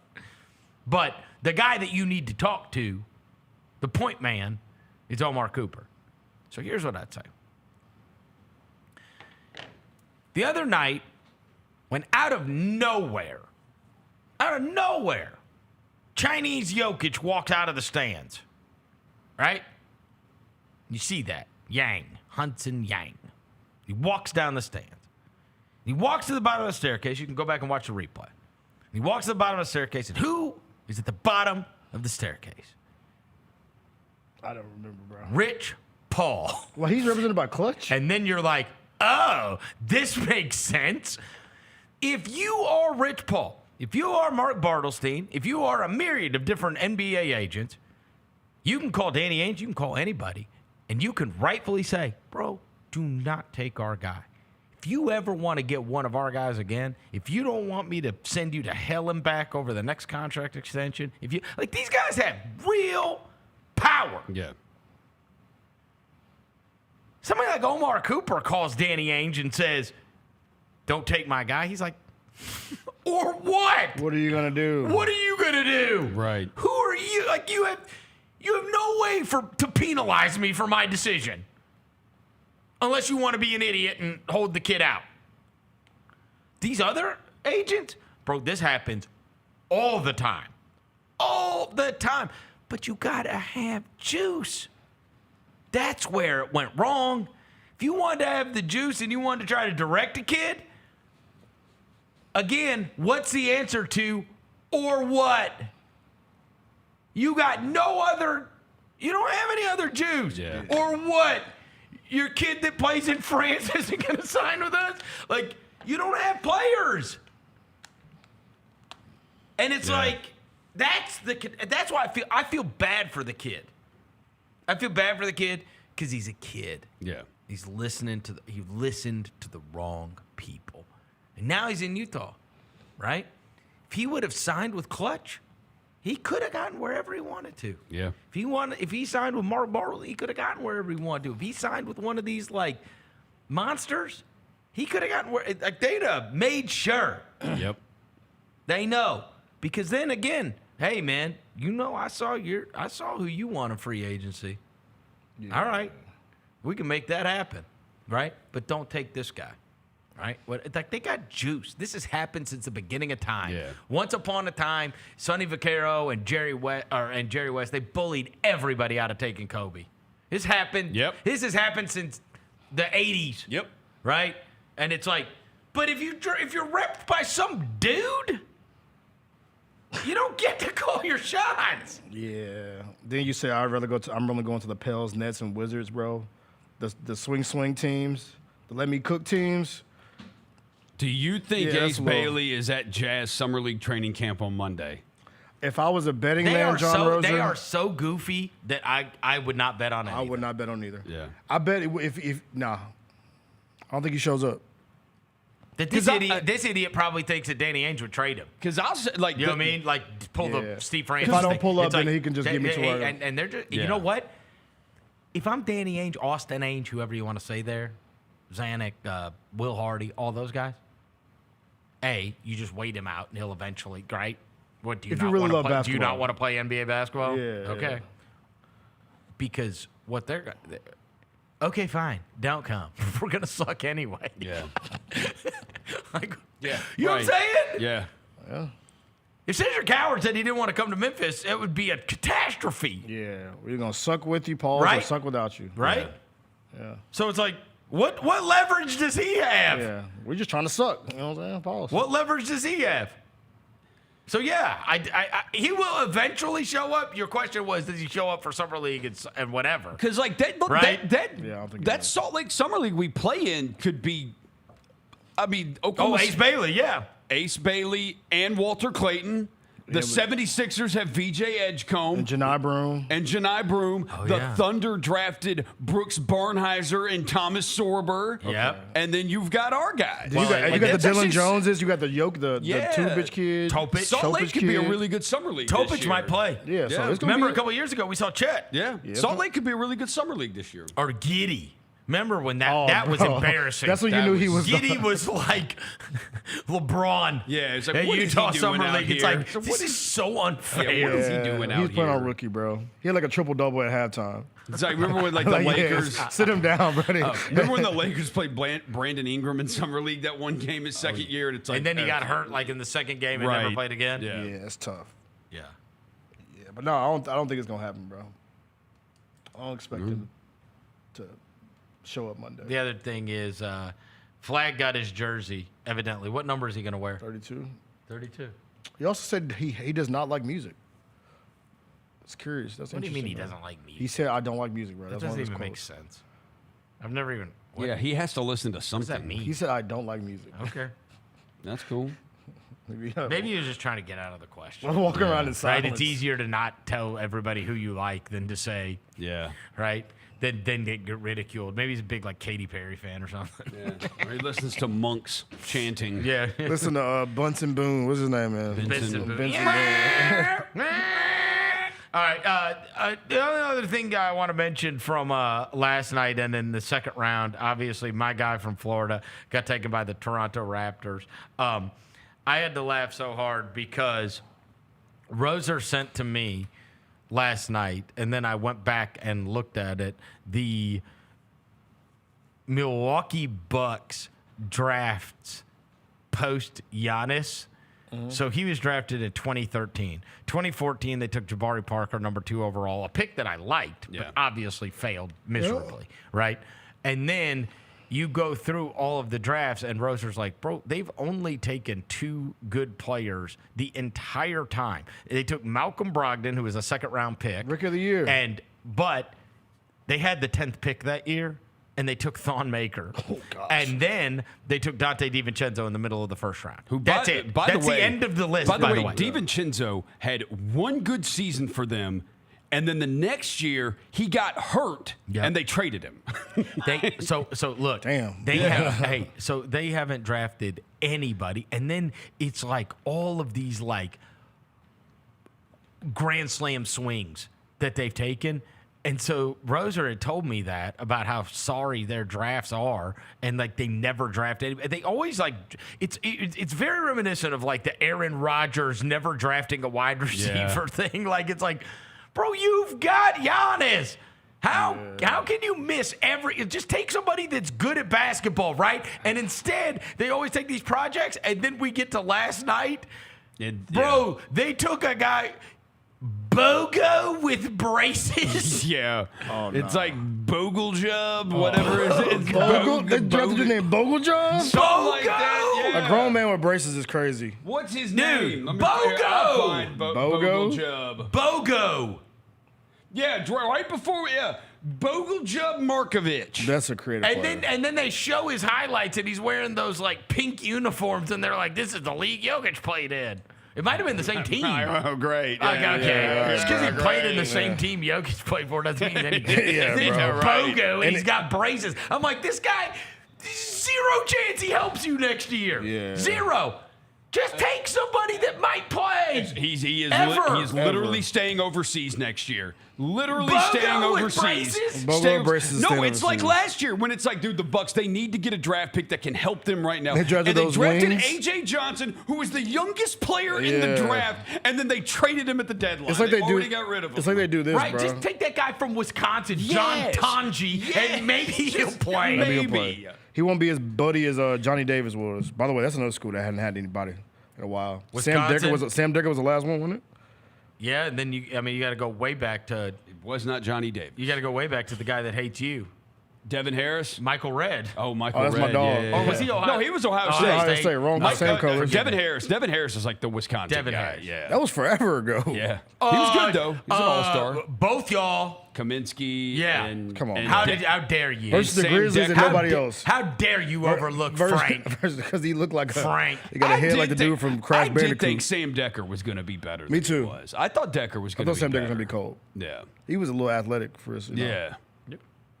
Speaker 8: But the guy that you need to talk to, the point man, is Omar Cooper. So here's what I'd say. The other night, when out of nowhere, Chinese Jokic walked out of the stands, right? You see that. Hudson Yang. He walks down the stands. He walks to the bottom of the staircase. You can go back and watch the replay. He walks to the bottom of the staircase, and who is at the bottom of the staircase?
Speaker 6: I don't remember, bro.
Speaker 8: Rich Paul.
Speaker 6: Well, he's represented by Clutch.
Speaker 8: And then you're like, oh, this makes sense. If you are Rich Paul, if you are Mark Bartelstein, if you are a myriad of different NBA agents, you can call Danny Ainge, you can call anybody, and you can rightfully say, bro, do not take our guy. If you ever want to get one of our guys again, if you don't want me to send you to hell and back over the next contract extension, if you these guys have real Power.
Speaker 9: Yeah.
Speaker 8: Somebody like Omar Cooper calls Danny Ainge and says, don't take my guy. He's like, or what?
Speaker 6: What are you going to do?
Speaker 8: What are you going to do?
Speaker 9: Right.
Speaker 8: Who are you? Like, you have no way to penalize me for my decision. Unless you want to be an idiot and hold the kid out. These other agents, bro, this happens all the time. All the time. But you got to have juice. That's where it went wrong. If you wanted to have the juice and you wanted to try to direct a kid, again, what's the answer to or what? You got no other, you don't have any other juice.
Speaker 9: Yeah.
Speaker 8: Or what? Your kid that plays in France isn't going to sign with us? Like, you don't have players. And it's like, that's why I feel bad for the kid. I feel bad for the kid because he's a kid.
Speaker 9: Yeah.
Speaker 8: He listened to the wrong people. And now he's in Utah, right? If he would have signed with Clutch, he could have gotten wherever he wanted to.
Speaker 9: Yeah.
Speaker 8: If he signed with Mark Bartley, he could have gotten wherever he wanted to. If he signed with one of these like monsters, he could have gotten where like they'd have made sure.
Speaker 9: Yep.
Speaker 8: They know. Because then again, hey man, you know I saw who you want in free agency. Yeah. All right. We can make that happen. Right? But don't take this guy. Right? Like they got juice. This has happened since the beginning of time.
Speaker 9: Yeah.
Speaker 8: Once upon a time, Sonny Vaccaro and Jerry West, they bullied everybody out of taking Kobe. This happened.
Speaker 9: Yep.
Speaker 8: This has happened since the 80s.
Speaker 9: Yep.
Speaker 8: Right? And it's like, but if you're repped by some dude, you don't get to call your shots.
Speaker 6: Yeah. Then you say I'm really going to the Pels, Nets, and Wizards, bro. The swing teams, the let me cook teams.
Speaker 9: Do you think Ace Bailey is at Jazz Summer League training camp on Monday?
Speaker 6: If I was a betting man, John Rosen,
Speaker 8: they are so goofy that I would not bet on it.
Speaker 6: I would not bet on either.
Speaker 9: Yeah.
Speaker 6: I bet if I don't think he shows up.
Speaker 8: This idiot probably thinks that Danny Ainge would trade him.
Speaker 9: Because I'll say, like,
Speaker 8: you know what I mean? Like, pull the Steve Francis.
Speaker 6: If I don't pull up,
Speaker 8: it's
Speaker 6: then
Speaker 8: like,
Speaker 6: he can just give me to where.
Speaker 8: And they're just, you know what? If I'm Danny Ainge, Austin Ainge, whoever you want to say there, Zanuck, Will Hardy, all those guys, you just wait him out and he'll eventually, right? What do you not want to play? Do you not want to play NBA basketball?
Speaker 6: Yeah.
Speaker 8: Okay. Because what they're okay, fine, don't come. We're gonna suck anyway.
Speaker 9: Yeah.
Speaker 8: Like,
Speaker 9: yeah.
Speaker 8: You know what I'm saying?
Speaker 9: Yeah.
Speaker 8: If Cedric Coward said he didn't want to come to Memphis, it would be a catastrophe.
Speaker 6: Yeah, we're gonna suck with you, Paul,
Speaker 8: Right?
Speaker 6: or suck without you.
Speaker 8: Right?
Speaker 6: Yeah.
Speaker 8: So it's like, what leverage does he have?
Speaker 6: Yeah. We're just trying to suck. You know what I'm saying, Paul?
Speaker 8: What leverage does he have? So yeah, he will eventually show up. Your question was, does he show up for Summer League and whatever?
Speaker 9: Because like that, look,
Speaker 8: right?
Speaker 9: that Salt Lake Summer League we play in could be, I mean, Oklahoma.
Speaker 8: Ace Bailey, yeah.
Speaker 9: Ace Bailey and Walter Clayton. The 76ers have VJ Edgecombe.
Speaker 6: And Jahmai Broom.
Speaker 9: The Thunder drafted Brooks Barnhizer and Thomas Sorber.
Speaker 8: Yep.
Speaker 9: And then you've got our guys.
Speaker 6: You got the Dylan Joneses. You got the two-bitch kid.
Speaker 8: Topic.
Speaker 9: Salt Lake could be a really good summer league this
Speaker 8: Topic
Speaker 9: year.
Speaker 8: might play.
Speaker 6: Yeah. So it's gonna
Speaker 8: Remember
Speaker 6: be
Speaker 8: a couple years ago we saw Chet.
Speaker 9: Yeah. Salt Lake could be a really good summer league this year.
Speaker 8: Or Giddy. Remember when that was embarrassing?
Speaker 6: That's when you knew he was.
Speaker 8: Giddy was like LeBron.
Speaker 9: Yeah, it's like,
Speaker 8: at
Speaker 9: what is
Speaker 8: Utah
Speaker 9: he doing
Speaker 8: Summer
Speaker 9: out
Speaker 8: League. It's
Speaker 9: here?
Speaker 8: like, this is so unfair.
Speaker 9: Yeah, what is he doing out
Speaker 6: He's playing
Speaker 9: here?
Speaker 6: on rookie, bro. He had like a triple-double at halftime.
Speaker 9: It's like, remember when like the Lakers
Speaker 6: sit him down, buddy.
Speaker 9: Remember when the Lakers played Brandon Ingram in summer league that one game his second year, and it's like,
Speaker 8: and then he got hurt like in the second game and never played again.
Speaker 9: Yeah,
Speaker 6: it's tough.
Speaker 8: Yeah,
Speaker 6: but no, I don't think it's gonna happen, bro. I don't expect him to show up Monday.
Speaker 8: The other thing is, Flagg got his jersey. Evidently, what number is he gonna wear?
Speaker 6: 32.
Speaker 8: 32.
Speaker 6: He also said he does not like music. It's curious. That's
Speaker 8: What do you mean he
Speaker 6: interesting,
Speaker 8: doesn't like music?
Speaker 6: He said, "I don't like music, bro."
Speaker 8: That
Speaker 6: That's one
Speaker 8: doesn't
Speaker 6: of his
Speaker 8: even make
Speaker 6: quotes.
Speaker 8: sense. I've never even. What?
Speaker 9: Yeah, he has to listen to
Speaker 8: What
Speaker 9: something.
Speaker 8: does that mean?
Speaker 6: He said, "I don't like music."
Speaker 8: Okay.
Speaker 9: That's cool.
Speaker 8: Maybe he was just trying to get out of the question.
Speaker 6: I'm walking around in
Speaker 8: Right?
Speaker 6: silence.
Speaker 8: It's easier to not tell everybody who you like than to say,
Speaker 9: Yeah.
Speaker 8: right? Then get ridiculed. Maybe he's a big like Katy Perry fan or something.
Speaker 9: Yeah. Or he listens to monks chanting.
Speaker 8: Yeah.
Speaker 6: Listen to Bunsen Boone. What's his name, man?
Speaker 8: Benson Boone.
Speaker 6: Benson
Speaker 8: Yeah.
Speaker 6: Boone.
Speaker 8: All right. The only other thing I want to mention from last night and in the second round, obviously my guy from Florida got taken by the Toronto Raptors. I had to laugh so hard because Roser sent to me last night, and then I went back and looked at it. The Milwaukee Bucks drafts post Giannis. So he was drafted in 2013. 2014, they took Jabari Parker, number 2 overall, a pick that I liked, but obviously failed miserably, right? And then you go through all of the drafts, and Roser's like, bro, they've only taken 2 good players the entire time. They took Malcolm Brogdon, who was a second-round pick.
Speaker 6: Rookie of the year.
Speaker 8: But they had the 10th pick that year, and they took Thon Maker. Oh, gosh. And then they took Dante DiVincenzo in the middle of the first round. That's it. That's the end of the list, by the way.
Speaker 9: DiVincenzo had one good season for them, and then the next year he got hurt, and they traded him.
Speaker 8: So look.
Speaker 6: Damn.
Speaker 8: They haven't drafted anybody, and then it's like all of these like Grand Slam swings that they've taken. And so Roser had told me that about how sorry their drafts are, and like they never draft anybody. They always like it's very reminiscent of like the Aaron Rodgers never drafting a wide receiver thing. Like it's like, bro, you've got Giannis. How can you miss just take somebody that's good at basketball, right? And instead they always take these projects, and then we get to last night, bro. They took a guy. Bogo with braces?
Speaker 9: Yeah. Oh, no. It's like Bogle-Jub, whatever it is.
Speaker 6: Bogle? They drafted your name Bogle-Jub?
Speaker 9: Something like that, yeah.
Speaker 6: A grown man with braces is crazy.
Speaker 9: What's his name?
Speaker 8: Bogo!
Speaker 9: Bogle-Jub.
Speaker 8: Bogo!
Speaker 9: Yeah, right before, Bogle-Jub Markovich.
Speaker 6: That's a creative player.
Speaker 8: And then they show his highlights, and he's wearing those like pink uniforms, and they're like, this is the league Jokic played in. It might have been the same team.
Speaker 9: Oh, great.
Speaker 8: Just because he played in the same team Jokic played for doesn't mean anything. Bogo, and he's got braces. I'm like, this guy, 0 chance he helps you next year.
Speaker 6: Yeah.
Speaker 8: 0. Just take somebody that might play.
Speaker 9: He is literally staying overseas next year. Literally
Speaker 8: Bogo
Speaker 9: staying
Speaker 8: with
Speaker 9: overseas.
Speaker 6: braces?
Speaker 9: No, it's like last year when it's like, dude, the Bucks, they need to get a draft pick that can help them right now.
Speaker 6: They drafted
Speaker 9: and they drafted
Speaker 6: wings?
Speaker 9: A.J. Johnson, who was the youngest player in the draft, and then they traded him at the deadline.
Speaker 6: It's like they
Speaker 9: already got rid of him.
Speaker 6: It's like they do this,
Speaker 8: Right,
Speaker 6: bro.
Speaker 8: just take that guy from Wisconsin, John Tonji, and maybe he'll play.
Speaker 6: Maybe he'll play. He won't be as buddy as Johnny Davis was. By the way, that's another school that hadn't had anybody in a while.
Speaker 8: Wisconsin?
Speaker 6: Sam Decker was the last one, wasn't it?
Speaker 8: Yeah, and then you got to go way back to.
Speaker 9: It was not Johnny Davis.
Speaker 8: You got to go way back to the guy that hates you.
Speaker 9: Devin Harris?
Speaker 8: Michael Red.
Speaker 9: Oh, Michael Red.
Speaker 6: That's my dog.
Speaker 9: Yeah.
Speaker 8: Or was he Ohio?
Speaker 9: No, he was Ohio State.
Speaker 6: Ohio State, wrong. Same colors.
Speaker 9: Devin Harris. Devin Harris is like the Wisconsin
Speaker 8: Devin
Speaker 9: guy.
Speaker 8: Harris.
Speaker 9: Yeah.
Speaker 6: That was forever ago.
Speaker 9: Yeah. He was good, though. He's an all-star.
Speaker 8: Both y'all.
Speaker 9: Kaminsky.
Speaker 8: Yeah.
Speaker 9: And,
Speaker 6: Come on.
Speaker 9: and
Speaker 8: How dare you?
Speaker 6: Versus the Grizzlies and nobody else.
Speaker 8: How dare you overlook Frank?
Speaker 6: Because he looked like
Speaker 8: Frank.
Speaker 6: He got a head like the dude from Crash Bandicoot.
Speaker 9: I did think Sam Decker was going to be better than he was. I thought Decker was going to be
Speaker 6: Sam
Speaker 9: better.
Speaker 6: Decker was going to be cold.
Speaker 9: Yeah.
Speaker 6: He was a little athletic for us.
Speaker 9: Yeah.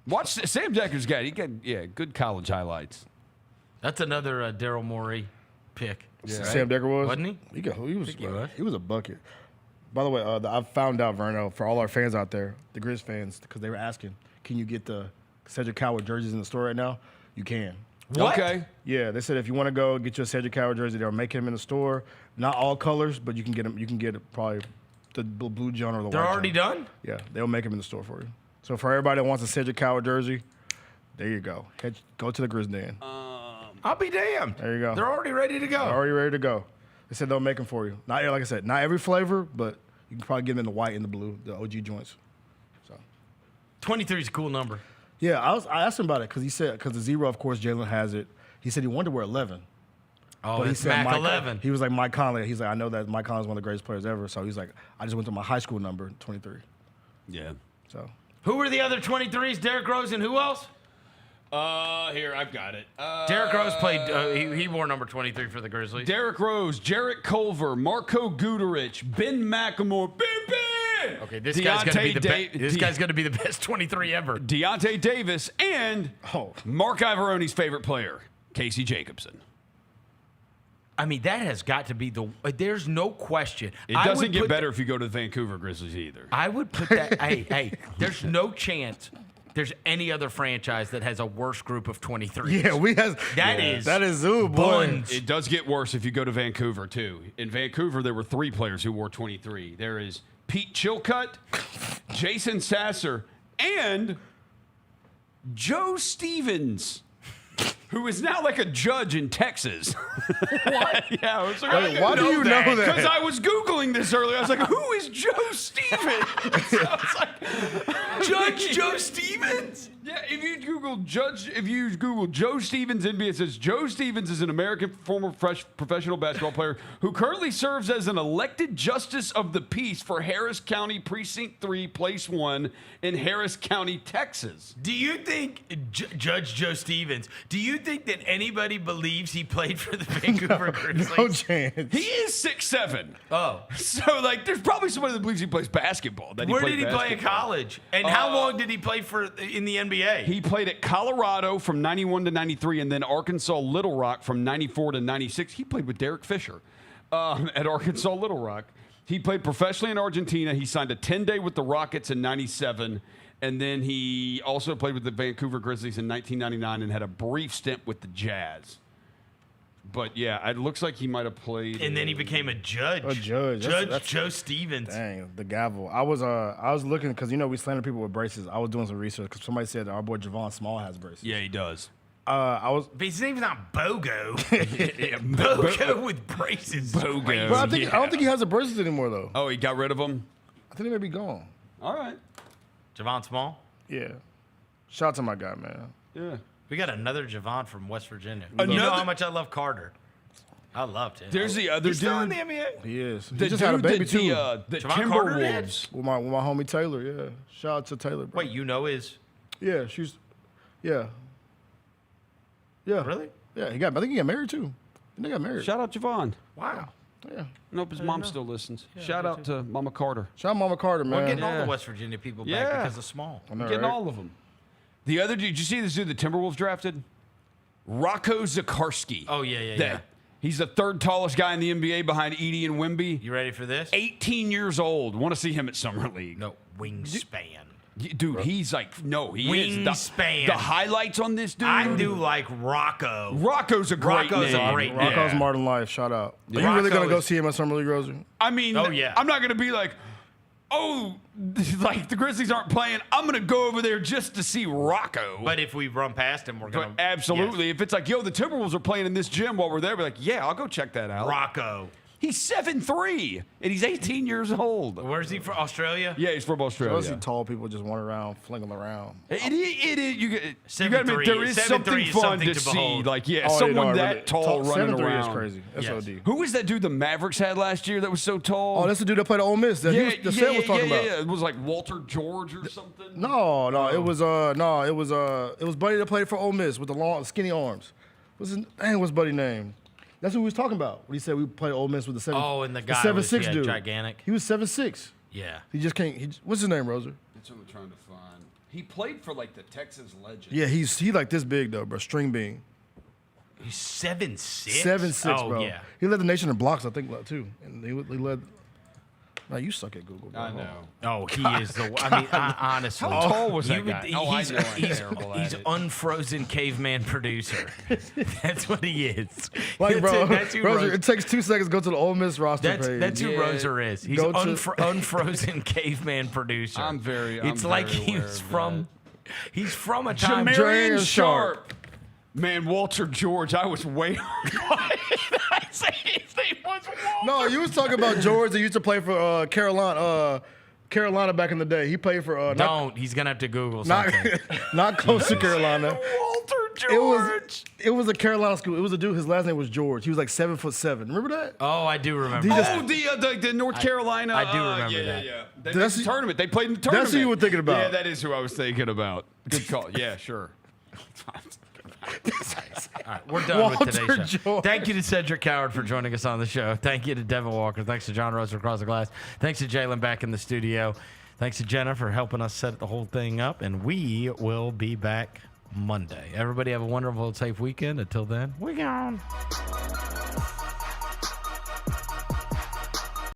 Speaker 9: Watch Sam Decker's guy. He got good college highlights.
Speaker 8: That's another Daryl Morey pick.
Speaker 6: Yeah. Sam Decker was?
Speaker 8: Wasn't he?
Speaker 6: He was a bucket. By the way, I found out, Vernon, for all our fans out there, the Grizz fans, because they were asking, can you get the Cedric Coward jerseys in the store right now? You can.
Speaker 8: What?
Speaker 9: Okay.
Speaker 6: Yeah, they said if you want to go get your Cedric Coward jersey, they'll make him in the store. Not all colors, but you can get them. You can get probably the blue john or the white.
Speaker 8: They're already done?
Speaker 6: Yeah, they'll make them in the store for you. So for everybody that wants a Cedric Coward jersey, there you go. Go to the Grizz Den.
Speaker 8: I'll be damned.
Speaker 6: There you go.
Speaker 8: They're already ready to go.
Speaker 6: They're already ready to go. They said they'll make them for you. Not like I said, not every flavor, but you can probably get them in the white and the blue, the OG joints. So
Speaker 8: 23 is a cool number.
Speaker 6: Yeah, I asked him about it because the 0, of course, Jalen has it. He said he wanted to wear 11.
Speaker 8: Oh,
Speaker 6: but
Speaker 8: it's Mac 11.
Speaker 6: He was like Mike Conley. He's like, I know that Mike Conley is one of the greatest players ever. So he's like, I just went to my high school number, 23.
Speaker 9: Yeah.
Speaker 6: So
Speaker 8: who were the other 23s? Derrick Rose and who else?
Speaker 9: Here, I've got it.
Speaker 8: Derrick Rose played, he wore number 23 for the Grizzlies.
Speaker 9: Derrick Rose, Jarrett Culver, Marco Guterich, Ben McLemore,
Speaker 8: Okay, this guy's going to be the best 23 ever.
Speaker 9: Deontay Davis, and Mark Ivoroni's favorite player, Casey Jacobson.
Speaker 8: I mean, that has got to be there's no question.
Speaker 9: It doesn't get better if you go to the Vancouver Grizzlies either.
Speaker 8: I would put that. hey, there's no chance there's any other franchise that has a worse group of 23.
Speaker 6: Yeah, that is ooh, boy.
Speaker 9: It does get worse if you go to Vancouver too. In Vancouver, there were 3 players who wore 23. There is Pete Chilcutt, Jason Sasser, and Joe Stevens, who is now like a judge in Texas. What? Yeah, I was like,
Speaker 6: Wait, why do you know that?
Speaker 9: Because I was Googling this earlier. I was like, who is Joe Stevens? I was like, Judge Joe Stevens? Yeah, if you Google Joe Stevens NBA, it says Joe Stevens is an American former professional basketball player who currently serves as an elected justice of the peace for Harris County Precinct 3, Place 1 in Harris County, Texas.
Speaker 8: Do you think, Judge Joe Stevens, do you think that anybody believes he played for the Vancouver Grizzlies?
Speaker 6: No chance.
Speaker 9: He is 6'7".
Speaker 8: Oh.
Speaker 9: So, like, there's probably somebody that believes he plays basketball.
Speaker 8: Where did he play in college? And how long did he play in the NBA?
Speaker 9: He played at Colorado from 91 to 93 and then Arkansas Little Rock from 94 to 96. He played with Derek Fisher at Arkansas Little Rock. He played professionally in Argentina. He signed a 10-day with the Rockets in 97. And then he also played with the Vancouver Grizzlies in 1999 and had a brief stint with the Jazz. But, yeah, it looks like he might have played.
Speaker 8: And then he became a judge.
Speaker 6: A judge.
Speaker 8: Judge Joe Stevens.
Speaker 6: Dang, the gavel. I was looking because, we slander people with braces. I was doing some research because somebody said that our boy Javon Small has braces.
Speaker 9: Yeah, he does.
Speaker 8: But his name's not Bogo. Bogo with braces.
Speaker 9: Bogo.
Speaker 6: But I don't think he has the braces anymore, though.
Speaker 9: Oh, he got rid of them?
Speaker 6: I think they may be gone.
Speaker 9: All right.
Speaker 8: Javon Small?
Speaker 6: Yeah. Shout out to my guy, man.
Speaker 9: Yeah.
Speaker 8: We got another Javon from West Virginia. You know how much I love Carter. I loved him.
Speaker 9: There's the other
Speaker 8: He's
Speaker 9: dude.
Speaker 8: still in the NBA?
Speaker 6: He is. He
Speaker 9: The
Speaker 6: just had a
Speaker 9: dude
Speaker 6: baby,
Speaker 9: that
Speaker 6: too.
Speaker 9: the
Speaker 8: Javon Carter did?
Speaker 9: Timberwolves.
Speaker 6: With my homie Taylor, yeah. Shout out to Taylor, bro.
Speaker 8: Wait, is?
Speaker 6: Yeah, yeah.
Speaker 8: Really?
Speaker 6: Yeah, I think he got married, too. They got married.
Speaker 9: Shout out Javon.
Speaker 8: Wow.
Speaker 6: Yeah.
Speaker 9: Nope, his mom still listens. Shout out to Mama Carter.
Speaker 6: Shout out Mama Carter, man.
Speaker 8: We're getting all the West Virginia people back because of Small.
Speaker 9: We're getting all of them. The other dude, did you see this dude the Timberwolves drafted? Rocco Zikarsky.
Speaker 8: Oh, yeah.
Speaker 9: He's the 3rd tallest guy in the NBA behind Edie and Wemby.
Speaker 8: You ready for this?
Speaker 9: 18 years old. Want to see him at Summer League.
Speaker 8: No, wingspan.
Speaker 9: Dude, he's like, he is.
Speaker 8: Wingspan.
Speaker 9: The highlights on this dude.
Speaker 8: I do like Rocco.
Speaker 9: Rocco's a great name.
Speaker 6: Rocco's Martin Life. Shout out. Are you really going to go see him at Summer League, Roser?
Speaker 9: I mean, I'm not going to be like, like the Grizzlies aren't playing. I'm going to go over there just to see Rocco.
Speaker 8: But if we run past him, we're going to.
Speaker 9: Absolutely. Yes. If it's like, the Timberwolves are playing in this gym while we're there, we're like, yeah, I'll go check that out.
Speaker 8: Rocco.
Speaker 9: He's 7'3", and he's 18 years old.
Speaker 8: Where's he from? Australia?
Speaker 9: Yeah, he's from Australia.
Speaker 6: I see tall people just wander around, flinging around.
Speaker 9: It is. You got to admit, there is something fun to see. Like, someone that tall running around.
Speaker 6: 7'3" is crazy. That's OD.
Speaker 9: Who was that dude the Mavericks had last year that was so tall?
Speaker 6: Oh, that's the dude that played at Ole Miss. That Seth was talking about.
Speaker 9: Yeah. It was like Walter George or something.
Speaker 6: No. It was Buddy that played for Ole Miss with the long, skinny arms. What's Buddy name? That's who we was talking about. When he said we played Ole Miss with the 7'6".
Speaker 8: Oh, and the guy was
Speaker 6: 7'6" dude.
Speaker 8: gigantic.
Speaker 6: He was 7'6".
Speaker 8: Yeah.
Speaker 6: He just can't. What's his name, Roser?
Speaker 9: That's what I'm trying to find. He played for like the Texas Legends.
Speaker 6: Yeah, he like this big though, bro. String bean.
Speaker 8: He's 7'6".
Speaker 6: 7'6", bro.
Speaker 8: Yeah.
Speaker 6: He led the nation in blocks, I think, too. And he led. Now you suck at Google, bro.
Speaker 9: I know.
Speaker 8: Oh, he is the. I mean, honestly,
Speaker 9: how tall was that guy?
Speaker 8: He's unfrozen caveman producer. That's what he is.
Speaker 6: Like, bro,
Speaker 8: that's who
Speaker 6: Roser, it takes 2 seconds to go to the Ole Miss roster page.
Speaker 8: That's who Roser is. He's unfrozen caveman producer.
Speaker 9: It's
Speaker 8: like he's from a time.
Speaker 9: Jamarian Sharp. Man, Walter George, I was way I say his name was Walter.
Speaker 6: No, you was talking about George that used to play for Carolina back in the day. He played for
Speaker 8: he's gonna have to Google something.
Speaker 6: Not close to Carolina.
Speaker 9: Walter George.
Speaker 6: It was a Carolina school. It was a dude. His last name was George. He was like 7'7". Remember that?
Speaker 8: Oh, I do remember.
Speaker 9: The North Carolina.
Speaker 8: I do remember that.
Speaker 9: Yeah. They played the tournament. They played in the tournament.
Speaker 6: That's who you were thinking about.
Speaker 9: Yeah, that is who I was thinking about. Good call. Yeah, sure.
Speaker 8: All right, we're done with today's show.
Speaker 6: George.
Speaker 8: Thank you to Cedric Coward for joining us on the show. Thank you to Devin Walker. Thanks to John Roser across the glass. Thanks to Jalen back in the studio. Thanks to Jenna for helping us set the whole thing up. And we will be back Monday. Everybody have a wonderful, safe weekend. Until then, we're gone.